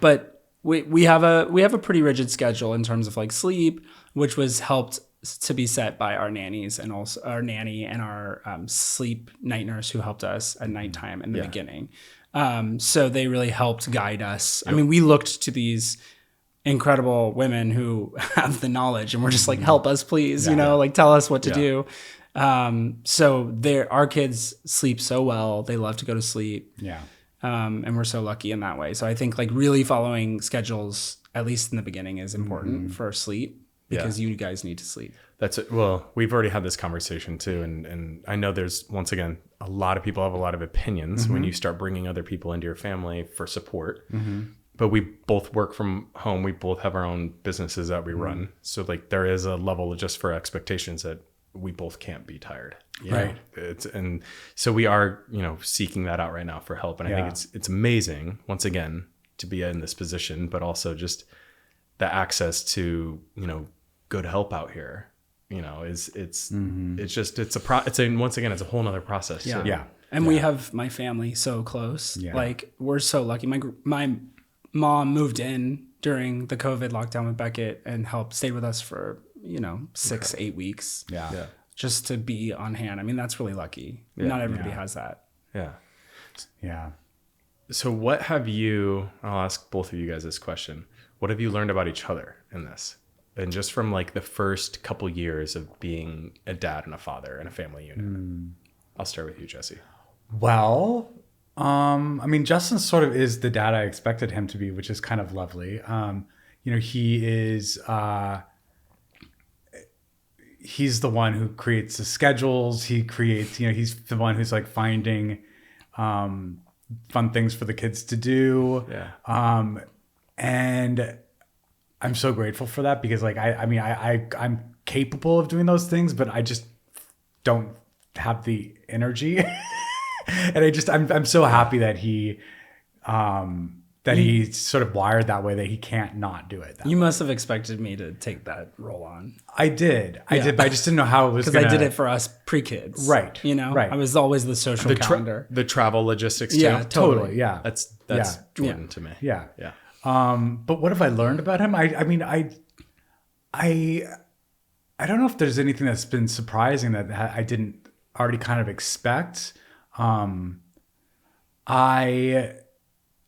Speaker 4: But we have a pretty rigid schedule in terms of like sleep, which was helped to be set by our nannies, and also our nanny and our sleep night nurse who helped us at nighttime in the beginning. So they really helped guide us. I mean, we looked to these incredible women who have the knowledge, and we're just like, help us, please, like tell us what to do. So our kids sleep so well. They love to go to sleep. Yeah. And we're so lucky in that way. So I think like really following schedules, at least in the beginning, is important for sleep, because you guys need to sleep.
Speaker 2: That's it. Well, we've already had this conversation too. And I know there's, once again, a lot of people have a lot of opinions when you start bringing other people into your family for support. But we both work from home. We both have our own businesses that we run. So like there is a level just for expectations that we both can't be tired. Right. And so we are, seeking that out right now for help. And I think it's amazing, once again, to be in this position, but also just the access to, good help out here, once again, it's a whole nother process.
Speaker 4: Yeah.
Speaker 2: So.
Speaker 4: Yeah. And we have my family so close. Yeah. Like we're so lucky. My mom moved in during the COVID lockdown with Beckett and stayed with us for, 6-8 weeks. Yeah. Just to be on hand. I mean, that's really lucky. Yeah. Not everybody has that.
Speaker 2: Yeah.
Speaker 3: Yeah.
Speaker 2: So I'll ask both of you guys this question. What have you learned about each other in this? And just from like the first couple years of being a dad and a father in a family unit. I'll start with you, Jesse.
Speaker 3: Well, Justin sort of is the dad I expected him to be, which is kind of lovely. He is, he's the one who creates the schedules. He creates, he's the one who's like finding, fun things for the kids to do. Yeah. And I'm so grateful for that, because like, I'm capable of doing those things, but I just don't have the energy. And I'm so happy that he's sort of wired that way, that he can't not do it.
Speaker 4: You must have expected me to take that role on.
Speaker 3: I did, but I just didn't know how it was.
Speaker 4: Because I did it for us pre-kids.
Speaker 3: Right.
Speaker 4: Right. I was always the social calendar.
Speaker 2: The travel logistics too.
Speaker 4: Yeah, totally.
Speaker 3: Yeah.
Speaker 2: That's Jordan to me.
Speaker 3: Yeah.
Speaker 2: Yeah.
Speaker 3: But what have I learned about him? I don't know if there's anything that's been surprising that I didn't already kind of expect. When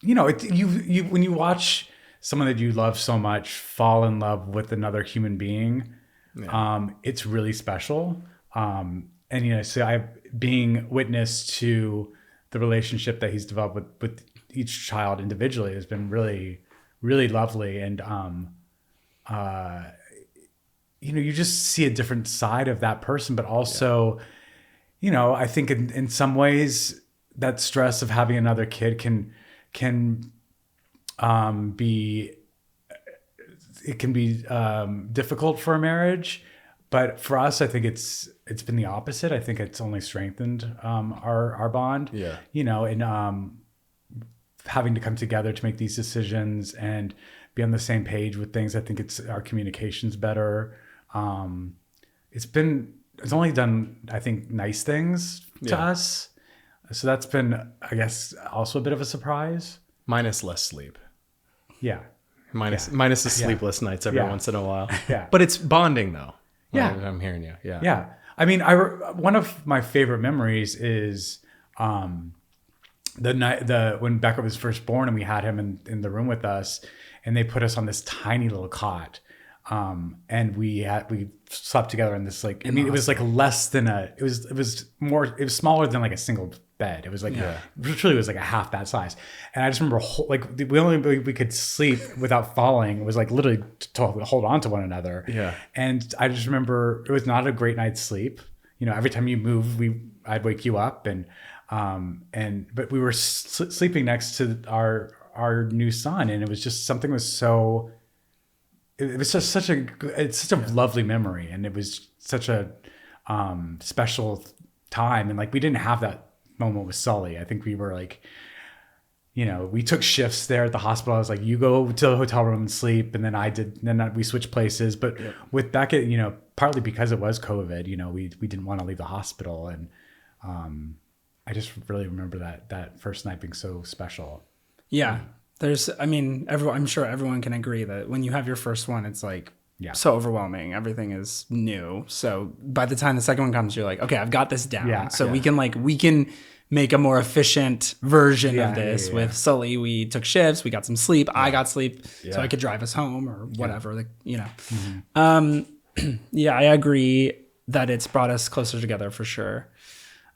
Speaker 3: you watch someone that you love so much fall in love with another human being, it's really special. So I've being witness to the relationship that he's developed with each child individually has been really, really lovely. And, you just see a different side of that person, but also, I think in some ways that stress of having another kid can be difficult for a marriage. But for us, I think it's it's been the opposite. I think it's only strengthened our bond.
Speaker 2: Yeah.
Speaker 3: And having to come together to make these decisions and be on the same page with things. I think our communication's better. It's only done, I think, nice things to us. So that's been, I guess, also a bit of a surprise.
Speaker 2: Minus less sleep.
Speaker 3: Yeah.
Speaker 2: Minus the sleepless nights every once in a while.
Speaker 3: Yeah.
Speaker 2: But it's bonding though.
Speaker 3: Yeah.
Speaker 2: I'm hearing you. Yeah.
Speaker 3: Yeah. I mean, one of my favorite memories is the night when Becca was first born and we had him in the room with us, and they put us on this tiny little cot. And we slept together in this, like, I mean, it was like less than it was smaller than like a single bed. It was like, literally it was like a half that size. And I just remember we could sleep without falling. It was like literally to hold on to one another.
Speaker 2: Yeah.
Speaker 3: And I just remember it was not a great night's sleep. Every time you moved, I'd wake you up but we were sleeping next to our new son. And it was just something was so, it was just such a lovely memory, and it was such a special time. And like we didn't have that moment with Sully. I think we were like, we took shifts there at the hospital. I was like, you go to the hotel room and sleep, and then we switched places. But with Beckett, partly because it was COVID, we didn't want to leave the hospital, and I just really remember that first night being so special.
Speaker 4: Yeah. I'm sure everyone can agree that when you have your first one, it's like so overwhelming. Everything is new. So by the time the second one comes, you're like, okay, I've got this down.
Speaker 3: Yeah,
Speaker 4: we can make a more efficient version of this. With Sully, we took shifts, we got some sleep. I got sleep so I could drive us home or whatever, I agree that it's brought us closer together for sure.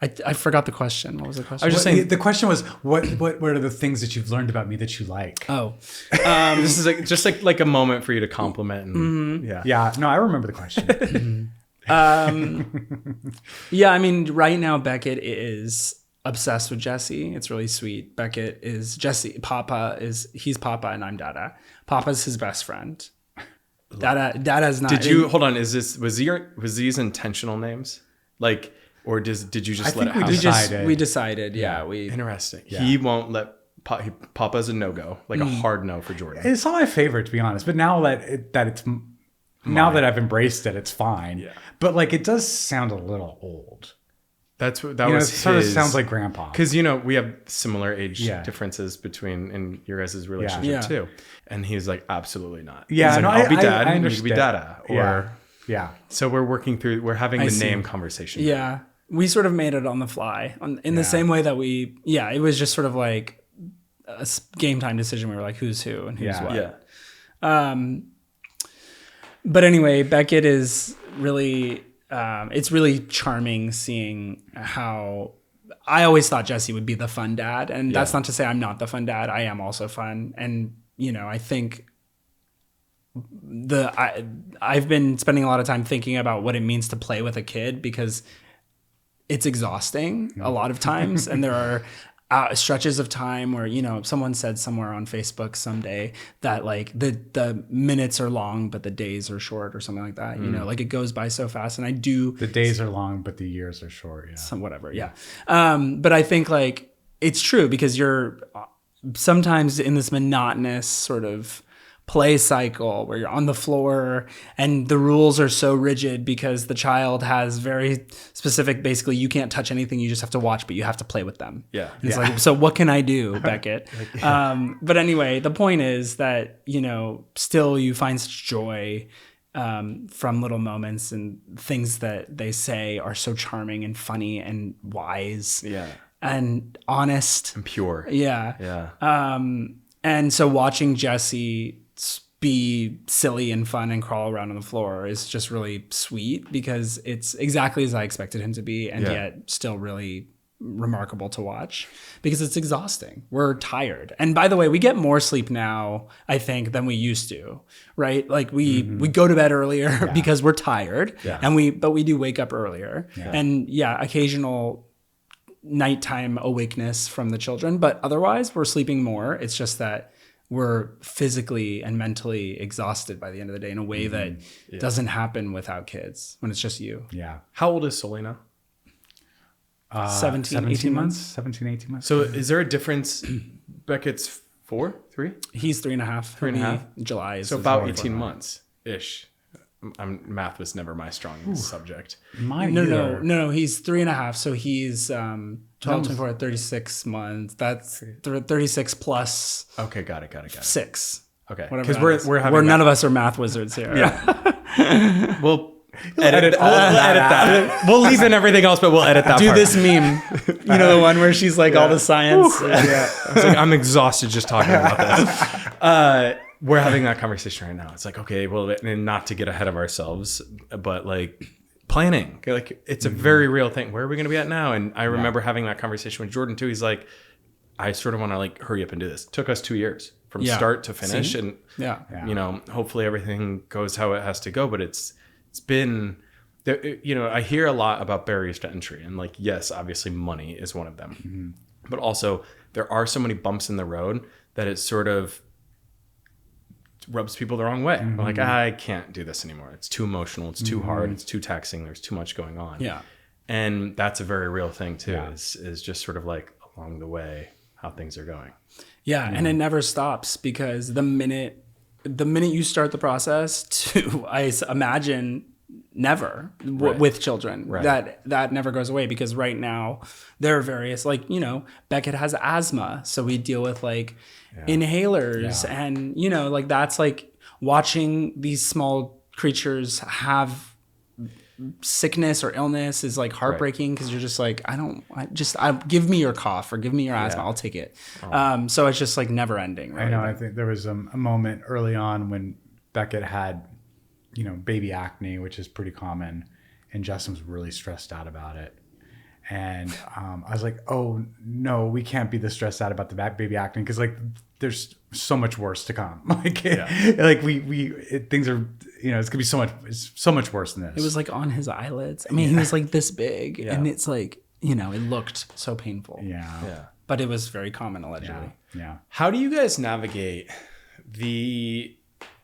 Speaker 4: I forgot the question. What was the question?
Speaker 3: I was just saying, the question was, what are the things that you've learned about me that you like?
Speaker 4: Oh,
Speaker 2: this is just like a moment for you to compliment. And,
Speaker 3: Yeah. No, I remember the question.
Speaker 4: I mean, right now Beckett is obsessed with Jesse. It's really sweet. Beckett is Jesse. He's Papa and I'm Dada. Papa's his best friend. Dada's not.
Speaker 2: Hold on? Was these intentional names? Like, or did you just let it happen?
Speaker 4: We decided.
Speaker 2: Interesting. Yeah. He won't let Papa's a no-go, like a hard no for Jordan.
Speaker 3: It's not my favorite, to be honest. But now now that I've embraced it, it's fine. Yeah. But like, it does sound a little old.
Speaker 2: That was
Speaker 3: it sort of sounds like grandpa.
Speaker 2: Because we have similar age differences in your guys' relationship too. And he's like, absolutely not.
Speaker 3: Yeah,
Speaker 2: like, I'll be dad,
Speaker 3: I
Speaker 2: and you can be dada.
Speaker 3: Yeah.
Speaker 2: So we're having the name conversation.
Speaker 4: Yeah. We sort of made it on the fly in the same way that it was just sort of like a game time decision. We were like, who's who and who's what. Yeah. But anyway, Beckett is really, it's really charming seeing how I always thought Jesse would be the fun dad. And that's not to say I'm not the fun dad. I am also fun. And, I think I've been spending a lot of time thinking about what it means to play with a kid, because it's exhausting a lot of times. And there are stretches of time where, someone said somewhere on Facebook someday that like the minutes are long, but the days are short or something like that. Like it goes by so fast. And
Speaker 3: the days are long, but the years are short. Yeah.
Speaker 4: Whatever. Yeah. But I think like it's true, because you're sometimes in this monotonous sort of play cycle where you're on the floor and the rules are so rigid because the child has very specific, basically you can't touch anything, you just have to watch, but you have to play with them.
Speaker 2: Yeah.
Speaker 4: And it's like, so what can I do, Beckett? But anyway, the point is that, still you find such joy from little moments, and things that they say are so charming and funny and wise.
Speaker 2: Yeah.
Speaker 4: And honest.
Speaker 2: And pure.
Speaker 4: Yeah. Yeah. And so watching Jesse be silly and fun and crawl around on the floor is just really sweet, because it's exactly as I expected him to be, and yet still really remarkable to watch, because it's exhausting. We're tired. And by the way, we get more sleep now, I think, than we used to, right? Like we go to bed earlier because we're tired, but we do wake up earlier. Yeah. And occasional nighttime awakeness from the children, but otherwise we're sleeping more. It's just that we're physically and mentally exhausted by the end of the day in a way that doesn't happen without kids when it's just you.
Speaker 3: Yeah.
Speaker 2: How old is Selena?
Speaker 4: 17, 18 months.
Speaker 3: 17, 18 months.
Speaker 2: So is there a difference? Beckett's 3?
Speaker 4: He's 3.5.
Speaker 2: 3.5?
Speaker 4: July is
Speaker 2: So
Speaker 4: his
Speaker 2: about
Speaker 4: birthday.
Speaker 2: 18 months ish. Math was never my strong subject.
Speaker 3: Mine
Speaker 4: No,
Speaker 3: either.
Speaker 4: no, he's 3.5. So he's 12, 24, 36 months. That's 36 plus
Speaker 2: Okay, got it.
Speaker 4: 6.
Speaker 2: Okay,
Speaker 4: Whatever
Speaker 2: because
Speaker 4: that
Speaker 2: we're
Speaker 4: is.
Speaker 2: we're having
Speaker 4: none of us are math wizards here.
Speaker 2: Yeah. We'll edit that. We'll leave in everything else, but we'll edit that.
Speaker 4: Do
Speaker 2: part.
Speaker 4: this meme. You know the one where she's like all the science.
Speaker 2: Yeah. I was like, I'm exhausted just talking about this. We're having that conversation right now. It's like, okay, well, and not to get ahead of ourselves, but like planning, like it's a very real thing. Where are we going to be at now? And I remember having that conversation with Jordan too. He's like, I sort of want to like hurry up and do this. It took us 2 years from start to finish.
Speaker 4: See?
Speaker 2: And,
Speaker 4: Yeah.
Speaker 2: you know, hopefully everything goes how it has to go, but it's been, you know, I hear a lot about barriers to entry and like, yes, obviously money is one of them, but also there are so many bumps in the road that it sort of rubs people the wrong way. Like, I can't do this anymore. It's too emotional. It's too hard. It's too taxing. There's too much going on.
Speaker 4: Yeah.
Speaker 2: And that's a very real thing too, is just sort of like along the way, how things are going.
Speaker 4: Yeah, and it never stops because the minute you start the process to, I imagine, never with children, that never goes away because right now there are various, like, you know, Beckett has asthma, so we deal with like inhalers and, you know, like that's like watching these small creatures have sickness or illness is like heartbreaking because you're just like, give me your cough or give me your asthma, I'll take it. So it's just like never ending, right?
Speaker 3: I know. I think there was a moment early on when Beckett had, you know, baby acne, which is pretty common, and Justin was really stressed out about it. And I was like, oh no, we can't be this stressed out about the baby acne because like there's so much worse to come. Like, like things are, you know, it's gonna be it's so much worse than this.
Speaker 4: It was like on his eyelids. I mean, he was like this big, and it's like, you know, it looked so painful.
Speaker 3: Yeah.
Speaker 4: But it was very common allegedly.
Speaker 3: Yeah.
Speaker 2: How do you guys navigate the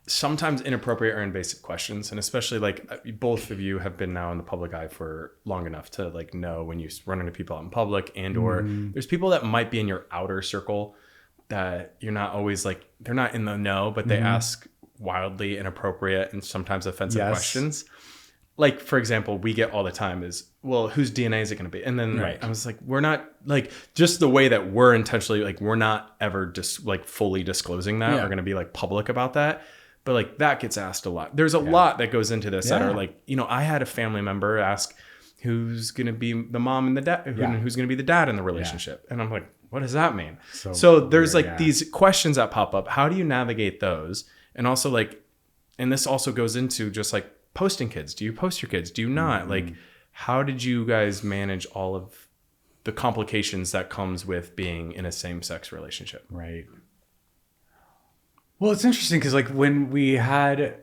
Speaker 2: sometimes inappropriate or invasive questions? And especially like both of you have been now in the public eye for long enough to like know when you run into people out in public and or there's people that might be in your outer circle that you're not always like, they're not in the know, but they ask wildly inappropriate and sometimes offensive questions. Like, for example, we get all the time is, well, whose DNA is it going to be? And then I was like, we're not like, just the way that we're intentionally, like, we're not ever just like fully disclosing that. We're going to be like public about that. But like that gets asked a lot. There's a lot that goes into this that are like, you know, I had a family member ask who's going to be the mom and the dad, who's going to be the dad in the relationship. And I'm like, what does that mean? So there's like these questions that pop up. How do you navigate those? And also like, and this also goes into just like posting kids. Do you post your kids? Do you not? Like, how did you guys manage all of the complications that comes with being in a same-sex relationship?
Speaker 3: Right. Well, it's interesting because like when we had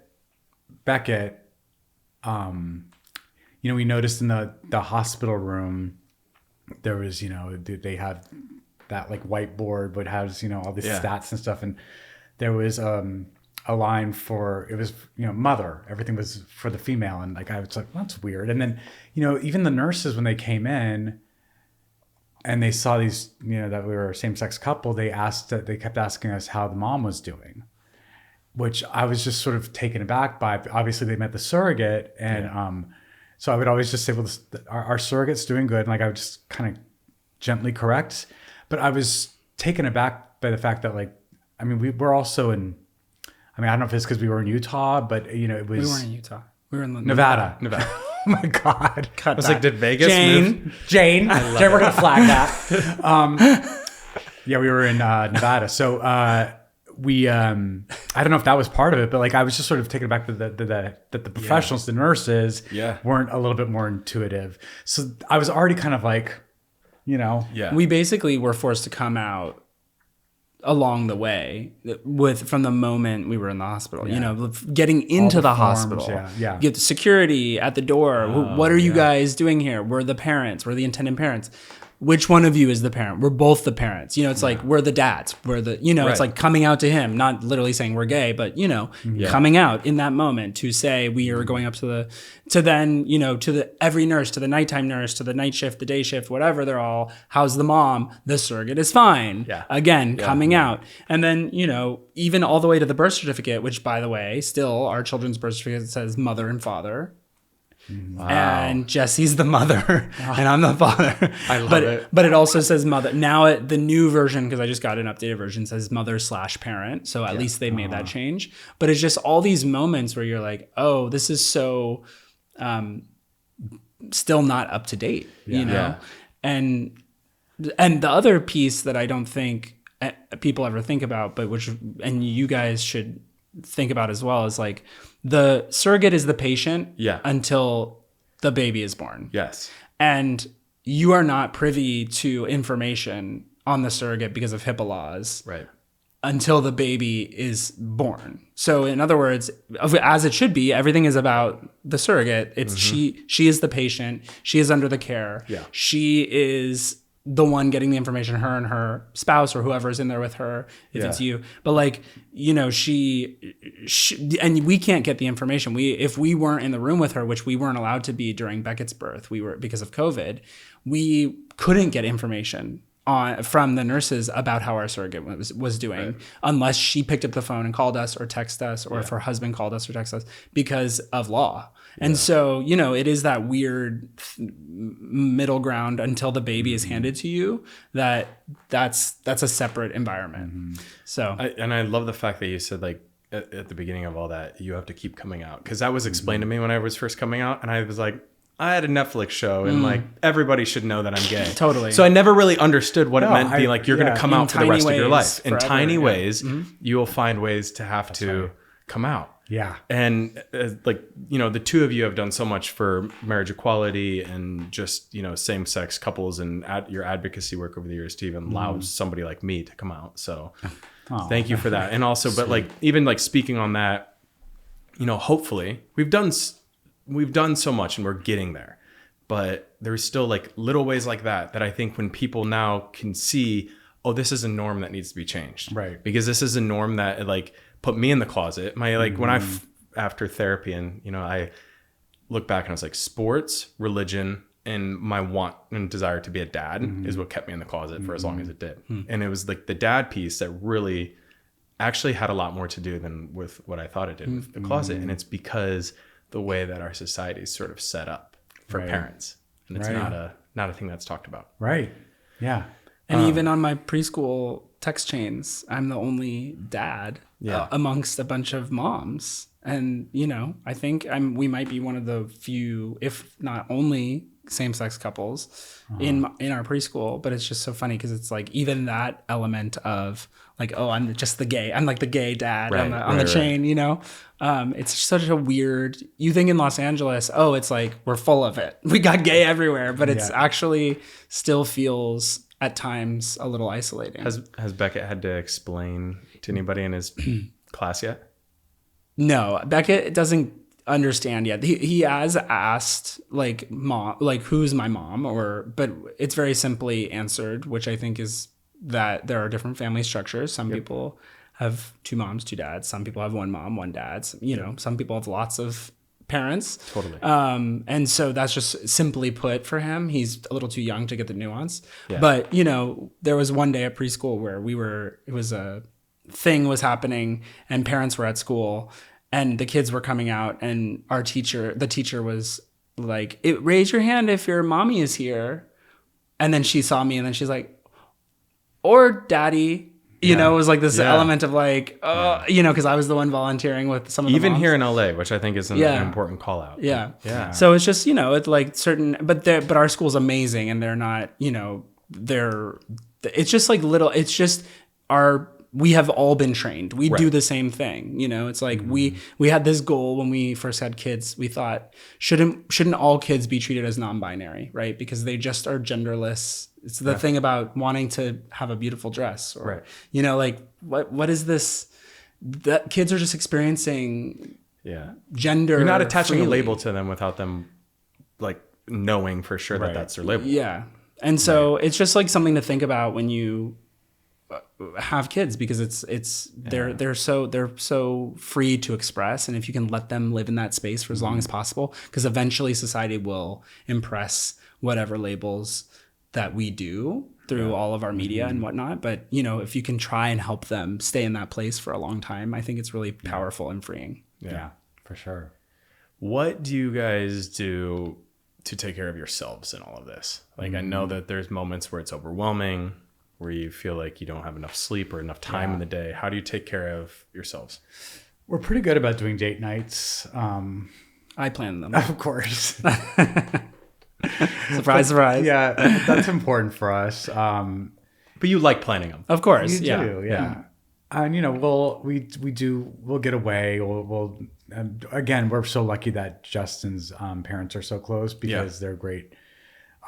Speaker 3: Beckett, you know, we noticed in the hospital room, there was, you know, they have that like whiteboard, but has, you know, all these stats and stuff. And there was a line for, it was, you know, mother, everything was for the female. And like, I was like, well, that's weird. And then, you know, even the nurses, when they came in and they saw these, you know, that we were a same-sex couple, they kept asking us how the mom was doing, which I was just sort of taken aback by. Obviously they met the surrogate. And, so I would always just say, well, our surrogate's doing good. And like, I would just kind of gently correct, but I was taken aback by the fact that like, I mean, we're also in, I mean, I don't know if it's because we were in Utah, but you know, it was.
Speaker 4: We weren't in Utah. We were in
Speaker 3: Nevada. Oh my God.
Speaker 4: Cut
Speaker 2: I was
Speaker 4: that.
Speaker 2: like, did Vegas move?
Speaker 3: Jane, we're going to flag that. Yeah, we were in Nevada. So we, I don't know if that was part of it, but like, I was just sort of taken aback that the professionals, the nurses weren't a little bit more intuitive. So I was already kind of like, you know.
Speaker 2: Yeah.
Speaker 4: We basically were forced to come out along the way from the moment we were in the hospital, you know, getting into the hospital, get the security at the door. What are you guys doing here? We're the parents, we're the intended parents. which one of you is the parent? We're both the parents. It's like we're the dads. We're the, it's like coming out to him, not literally saying we're gay, but coming out in that moment to say we are going up to the every nurse, to the nighttime nurse, to the night shift, the day shift, whatever. They're all, how's the mom? The surrogate is fine.
Speaker 2: Yeah.
Speaker 4: Again, coming out. And then, even all the way to the birth certificate, which by the way, still our children's birth certificate says mother and father. Wow. And Jesse's the mother and I'm the father.
Speaker 2: I love it.
Speaker 4: But it also says mother. Now the new version, because I just got an updated version, says mother/parent. So at least they made that change. But it's just all these moments where you're like, oh, this is so still not up to date, And the other piece that I don't think people ever think about, and you guys should think about as well, is like, the surrogate is the patient until the baby is born.
Speaker 2: Yes.
Speaker 4: And you are not privy to information on the surrogate because of HIPAA laws.
Speaker 2: Right.
Speaker 4: Until the baby is born. So in other words, as it should be, everything is about the surrogate. It's she is the patient. She is under the care.
Speaker 2: Yeah.
Speaker 4: She is the one getting the information, her and her spouse or whoever is in there with her, if it's you. But like, she and we can't get the information. If we weren't in the room with her, which we weren't allowed to be during Beckett's birth, because of COVID, we couldn't get information from the nurses about how our surrogate was doing, unless she picked up the phone and called us or texted us, or if her husband called us or texted us, because of law. And so, it is that weird middle ground until the baby is handed to you, that's a separate environment. So,
Speaker 2: I love the fact that you said, like, at the beginning of all that, you have to keep coming out. Because that was explained to me when I was first coming out. And I was like, I had a Netflix show and like everybody should know that I'm gay.
Speaker 4: Totally.
Speaker 2: So I never really understood what it meant being like, you're going to come out for the rest of your life. In
Speaker 4: forever,
Speaker 2: tiny ways, you will find ways to have to come out.
Speaker 3: Yeah.
Speaker 2: And the two of you have done so much for marriage equality and just, same-sex couples and your advocacy work over the years to even allow somebody like me to come out. So thank you for that. And also, but like, even like speaking on that, hopefully we've done so much and we're getting there, but there's still like little ways like that I think when people now can see, oh, this is a norm that needs to be changed.
Speaker 3: Right.
Speaker 2: Because this is a norm that like put me in the closet. When after therapy and, I look back and I was like, sports, religion, and my want and desire to be a dad is what kept me in the closet for as long as it did. And it was like the dad piece that really actually had a lot more to do than with what I thought it did with the closet. And it's because the way that our society is sort of set up for parents, and it's not a thing that's talked about.
Speaker 3: Right. Yeah.
Speaker 4: And even on my preschool text chains, I'm the only dad amongst a bunch of moms. And, I think we might be one of the few, if not only, same-sex couples in our preschool. But it's just so funny because it's like even that element of like, oh, I'm just I'm like the gay dad on the chain, it's such a weird, you think in Los Angeles, oh, it's like we're full of it. We got gay everywhere, but it's actually still feels at times a little isolating.
Speaker 2: Has Beckett had to explain to anybody in his class yet?
Speaker 4: No, Beckett doesn't understand yet. He has asked like mom, like who's my mom, but it's very simply answered, which I think is that there are different family structures. Some people have 2 moms, 2 dads. Some people have 1 mom, 1 dad. Some people have lots of parents.
Speaker 2: Totally.
Speaker 4: And so that's just simply put for him. He's a little too young to get the nuance.
Speaker 2: Yeah.
Speaker 4: But, there was one day at preschool where it was a thing was happening and parents were at school and the kids were coming out and the teacher was like, raise your hand if your mommy is here. And then she saw me and then she's like, or daddy, it was like this element of like, because I was the one volunteering with some of the
Speaker 2: even
Speaker 4: moms.
Speaker 2: Here in LA, which I think is an important call out.
Speaker 4: Yeah.
Speaker 2: Yeah.
Speaker 4: So it's just, it's like certain, but our school's amazing and they're not, it's just like it's just we have all been trained. We do the same thing. It's like we had this goal when we first had kids. We thought, shouldn't all kids be treated as non-binary, right? Because they just are genderless. It's the thing about wanting to have a beautiful dress or, like what is this? That kids are just experiencing gender.
Speaker 2: You're not attaching
Speaker 4: freely.
Speaker 2: a label to them without them like knowing for sure that that's their label.
Speaker 4: Yeah. And so it's just like something to think about when you have kids, because they're so free to express, and if you can let them live in that space for as long as possible, because eventually society will impress whatever labels that we do through all of our media and whatnot. But if you can try and help them stay in that place for a long time, I think it's really powerful and freeing.
Speaker 3: Yeah, for sure.
Speaker 2: What do you guys do to take care of yourselves in all of this? Like, I know that there's moments where it's overwhelming, where you feel like you don't have enough sleep or enough time in the day. How do you take care of yourselves?
Speaker 3: We're pretty good about doing date nights.
Speaker 4: I plan them.
Speaker 3: Of course.
Speaker 4: Surprise, surprise.
Speaker 3: Yeah, that's important for us.
Speaker 2: But you like planning them.
Speaker 4: Of course.
Speaker 3: You do, yeah. And we'll get away. We'll again, we're so lucky that Justin's parents are so close, because they're great.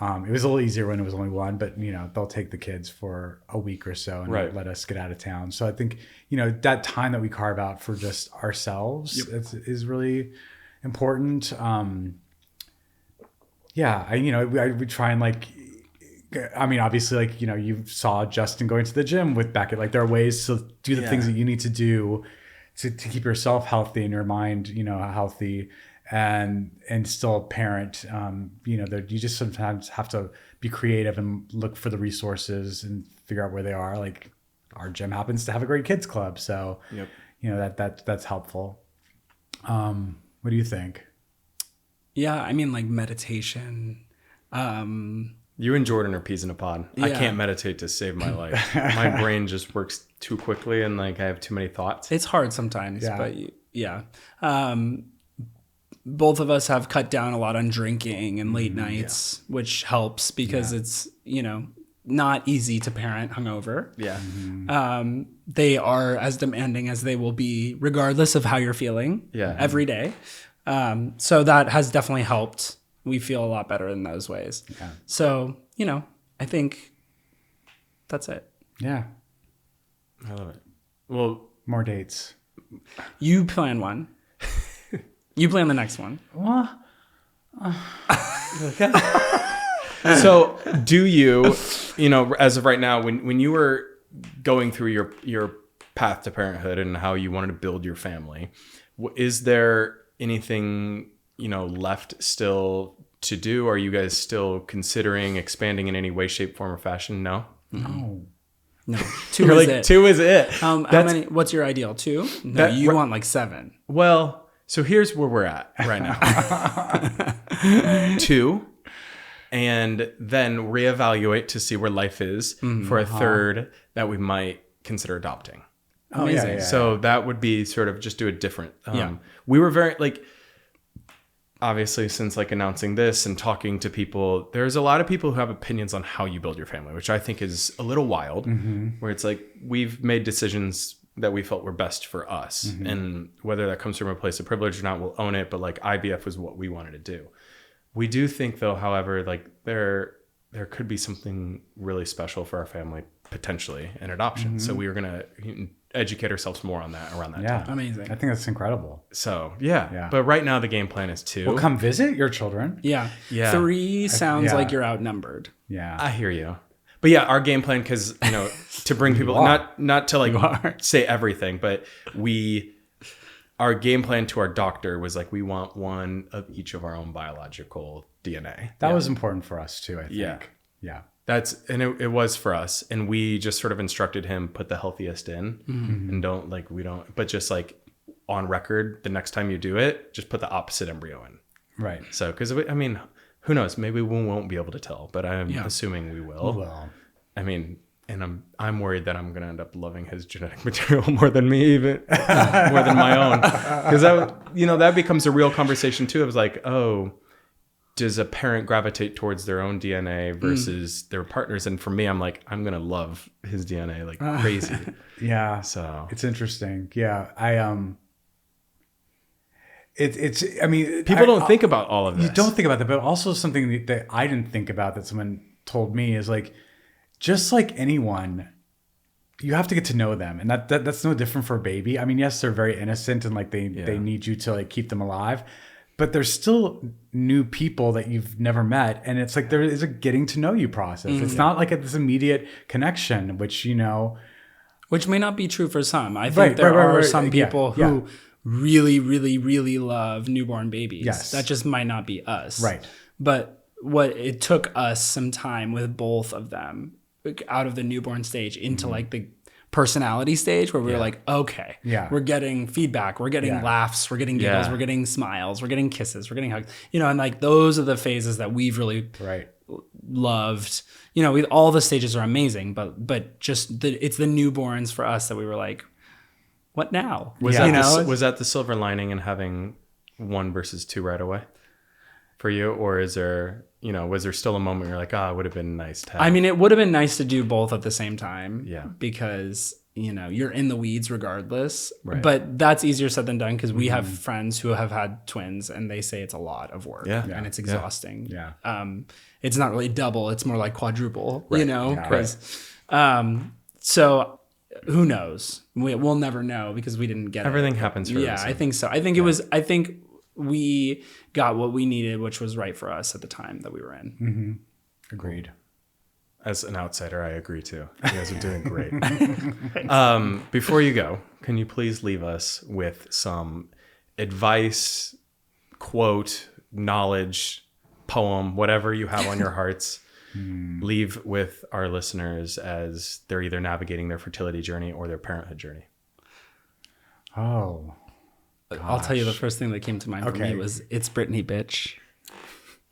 Speaker 3: It was a little easier when it was only one, but they'll take the kids for a week or so and let us get out of town. So I think that time that we carve out for just ourselves is really important. We try and obviously, you saw Justin going to the gym with Beckett. Like, there are ways to do the things that you need to do to keep yourself healthy and your mind, healthy, and still parent. You just sometimes have to be creative and look for the resources and figure out where they are. Like, our gym happens to have a great kids club, so that's helpful. What do you think?
Speaker 4: Yeah, I mean, like meditation.
Speaker 2: You and Jordan are peas in a pod.
Speaker 4: Yeah.
Speaker 2: I can't meditate to save my life. My brain just works too quickly, and I have too many thoughts.
Speaker 4: It's hard sometimes, but both of us have cut down a lot on drinking and late nights, which helps, because it's, not easy to parent hungover.
Speaker 2: Yeah.
Speaker 4: They are as demanding as they will be, regardless of how you're feeling every day. So that has definitely helped. We feel a lot better in those ways. Yeah. So, I think that's it.
Speaker 3: Yeah.
Speaker 2: I love it. Well,
Speaker 3: more dates.
Speaker 4: You plan one. You plan the next one.
Speaker 2: So do you, as of right now, when you were going through your path to parenthood and how you wanted to build your family, is there anything left still to do? Are you guys still considering expanding in any way, shape, form, or fashion? No.
Speaker 4: Two is it.
Speaker 2: Two is it.
Speaker 4: How many? What's your ideal? 2? No, you want like 7.
Speaker 2: Well, so here's where we're at right now. 2, and then reevaluate to see where life is for a 3rd that we might consider adopting.
Speaker 4: Amazing.
Speaker 2: So that would be sort of just do a different. We were very obviously, since announcing this and talking to people, there's a lot of people who have opinions on how you build your family, which I think is a little wild, where it's like, we've made decisions that we felt were best for us. And whether that comes from a place of privilege or not, we'll own it. But IVF was what we wanted to do. We do think, though, however, there could be something really special for our family, potentially, in adoption. So we were going to educate ourselves more on that around that time.
Speaker 4: Amazing.
Speaker 3: I think that's incredible.
Speaker 2: So but right now the game plan is 2.
Speaker 3: We'll come visit your children.
Speaker 4: Yeah 3 sounds like you're outnumbered.
Speaker 2: I hear you. But our game plan, because to bring people, not to say everything, but our game plan to our doctor was we want one of each of our own biological DNA.
Speaker 3: That was important for us too, I think. Yeah.
Speaker 2: It was for us, and we just sort of instructed him, put the healthiest in, and but just on record, the next time you do it, just put the opposite embryo in.
Speaker 3: Right.
Speaker 2: So, because who knows? Maybe we won't be able to tell, but I'm assuming we will.
Speaker 3: Well,
Speaker 2: And I'm worried that I'm gonna end up loving his genetic material more than me, even more than my own, because that becomes a real conversation too. It was does a parent gravitate towards their own DNA versus their partners? And for me, I'm I'm gonna love his DNA like crazy.
Speaker 3: Yeah.
Speaker 2: So
Speaker 3: it's interesting. Yeah.
Speaker 2: People don't think about all of this.
Speaker 3: You don't think about that, but also something that I didn't think about that someone told me is just like anyone, you have to get to know them. And that's no different for a baby. Yes, they're very innocent and they need you to keep them alive. but there's still new people that you've never met. And it's like there is a getting to know you process. It's not like this immediate connection, which,
Speaker 4: Which may not be true for some. I think there are some people who really, really, really love newborn babies.
Speaker 3: Yes.
Speaker 4: That just might not be us.
Speaker 3: Right.
Speaker 4: But what it took us some time with both of them out of the newborn stage into like the personality stage where we were like, okay, we're getting feedback, we're getting laughs, we're getting giggles, we're getting smiles, we're getting kisses, we're getting hugs, and like those are the phases that we've really loved. All the stages are amazing, but just it's the newborns for us that we were like, what now?
Speaker 2: Was that the silver lining in having 1 versus 2 right away for you? Or is there, was there still a moment where you're like, it would have been nice to have?
Speaker 4: I mean, it would have been nice to do both at the same time.
Speaker 2: Yeah.
Speaker 4: Because, you're in the weeds regardless.
Speaker 2: Right.
Speaker 4: But that's easier said than done because we have friends who have had twins and they say it's a lot of work.
Speaker 2: Yeah.
Speaker 4: And it's exhausting.
Speaker 3: Yeah.
Speaker 4: It's not really double, it's more like quadruple, because so who knows? We'll never know because we didn't get
Speaker 2: Everything happens for a reason.
Speaker 4: I think so. I think we got what we needed, which was right for us at the time that we were in.
Speaker 3: Mm-hmm. Agreed.
Speaker 2: As an outsider, I agree too. You guys are doing great. Before you go, can you please leave us with some advice, quote, knowledge, poem, whatever you have on your hearts? Leave with our listeners as they're either navigating their fertility journey or their parenthood journey.
Speaker 3: Oh, gosh.
Speaker 4: I'll tell you the first thing that came to mind for me was "It's Britney, bitch."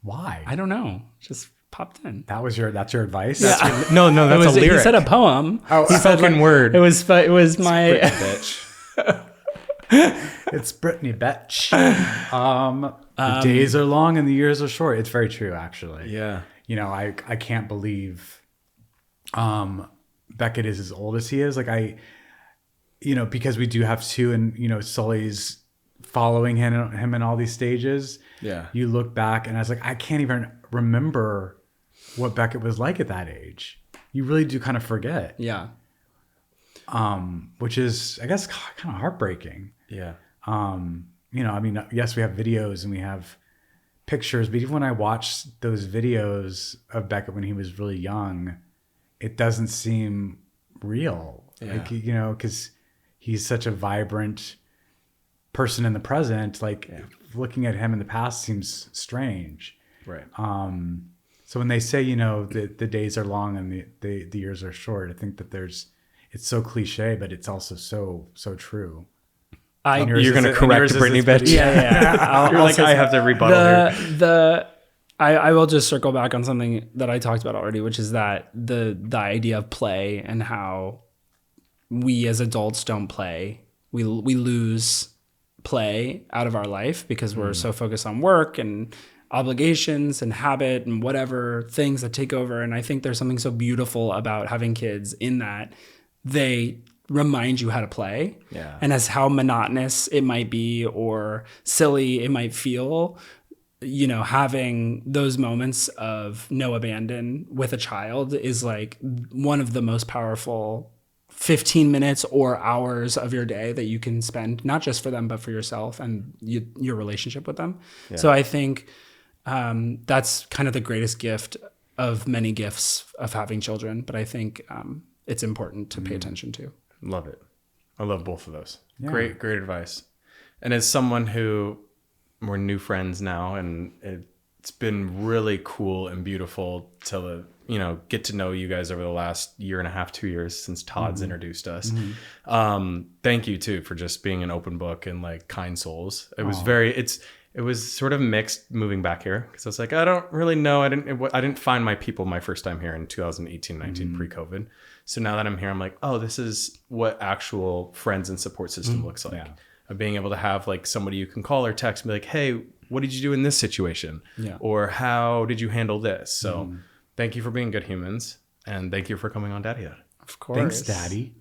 Speaker 3: Why?
Speaker 4: I don't know. Just popped in.
Speaker 3: That's your advice?
Speaker 4: Yeah.
Speaker 2: No, that's a lyric.
Speaker 4: He said a poem.
Speaker 3: Oh,
Speaker 2: he said fucking word.
Speaker 4: It was my
Speaker 2: bitch.
Speaker 3: It's Britney, bitch. The days are long and the years are short. It's very true, actually.
Speaker 2: Yeah.
Speaker 3: I can't believe Beckett is as old as he is. Like because we do have 2 and, Sully's following him in all these stages.
Speaker 2: Yeah.
Speaker 3: You look back and I was like, I can't even remember what Beckett was like at that age. You really do kind of forget.
Speaker 4: Yeah.
Speaker 3: Which is, I guess, kind of heartbreaking.
Speaker 2: Yeah.
Speaker 3: Yes, we have videos and we have pictures, but even when I watch those videos of Beckett when he was really young, it doesn't seem real.
Speaker 2: Yeah.
Speaker 3: Like, because he's such a vibrant person in the present. Like looking at him in the past seems strange.
Speaker 2: Right.
Speaker 3: So when they say, the days are long and the years are short, I think that it's so cliche, but it's also so true.
Speaker 2: You're going to correct Britney, bitch.
Speaker 4: Yeah.
Speaker 2: You're like, I have to rebuttal here.
Speaker 4: I will just circle back on something that I talked about already, which is that the idea of play and how we as adults don't play. We lose play out of our life because we're so focused on work and obligations and habit and whatever things that take over. And I think there's something so beautiful about having kids in that they remind you how to play.
Speaker 2: Yeah.
Speaker 4: And as how monotonous it might be or silly it might feel, having those moments of no abandon with a child is like one of the most powerful 15 minutes or hours of your day that you can spend, not just for them, but for yourself and your relationship with them. Yeah. So I think that's kind of the greatest gift of many gifts of having children. But I think it's important to pay attention to.
Speaker 2: Love it. I love both of those. Yeah. Great advice. And as someone who we're new friends now, and it's been really cool and beautiful to get to know you guys over the last 1.5 to 2 years since Todd's introduced us. Thank you too for just being an open book and like kind souls. It was it was sort of mixed moving back here because I was like, I don't really know. I didn't find my people my first time here in 2018, 19 pre-COVID. So now that I'm here, I'm like, oh, this is what actual friends and support system looks like. Yeah. Of being able to have like somebody you can call or text and be like, hey, what did you do in this situation? Yeah. Or how did you handle this? So thank you for being good humans. And thank you for coming on Daddytalk.
Speaker 4: Of course.
Speaker 3: Thanks, Daddy.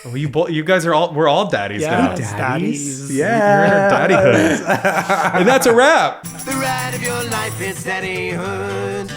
Speaker 2: Well, you guys are we're all daddies now.
Speaker 3: Daddies.
Speaker 2: Yeah. You're in our daddyhood. And that's a wrap.
Speaker 1: The ride of your life is daddyhood.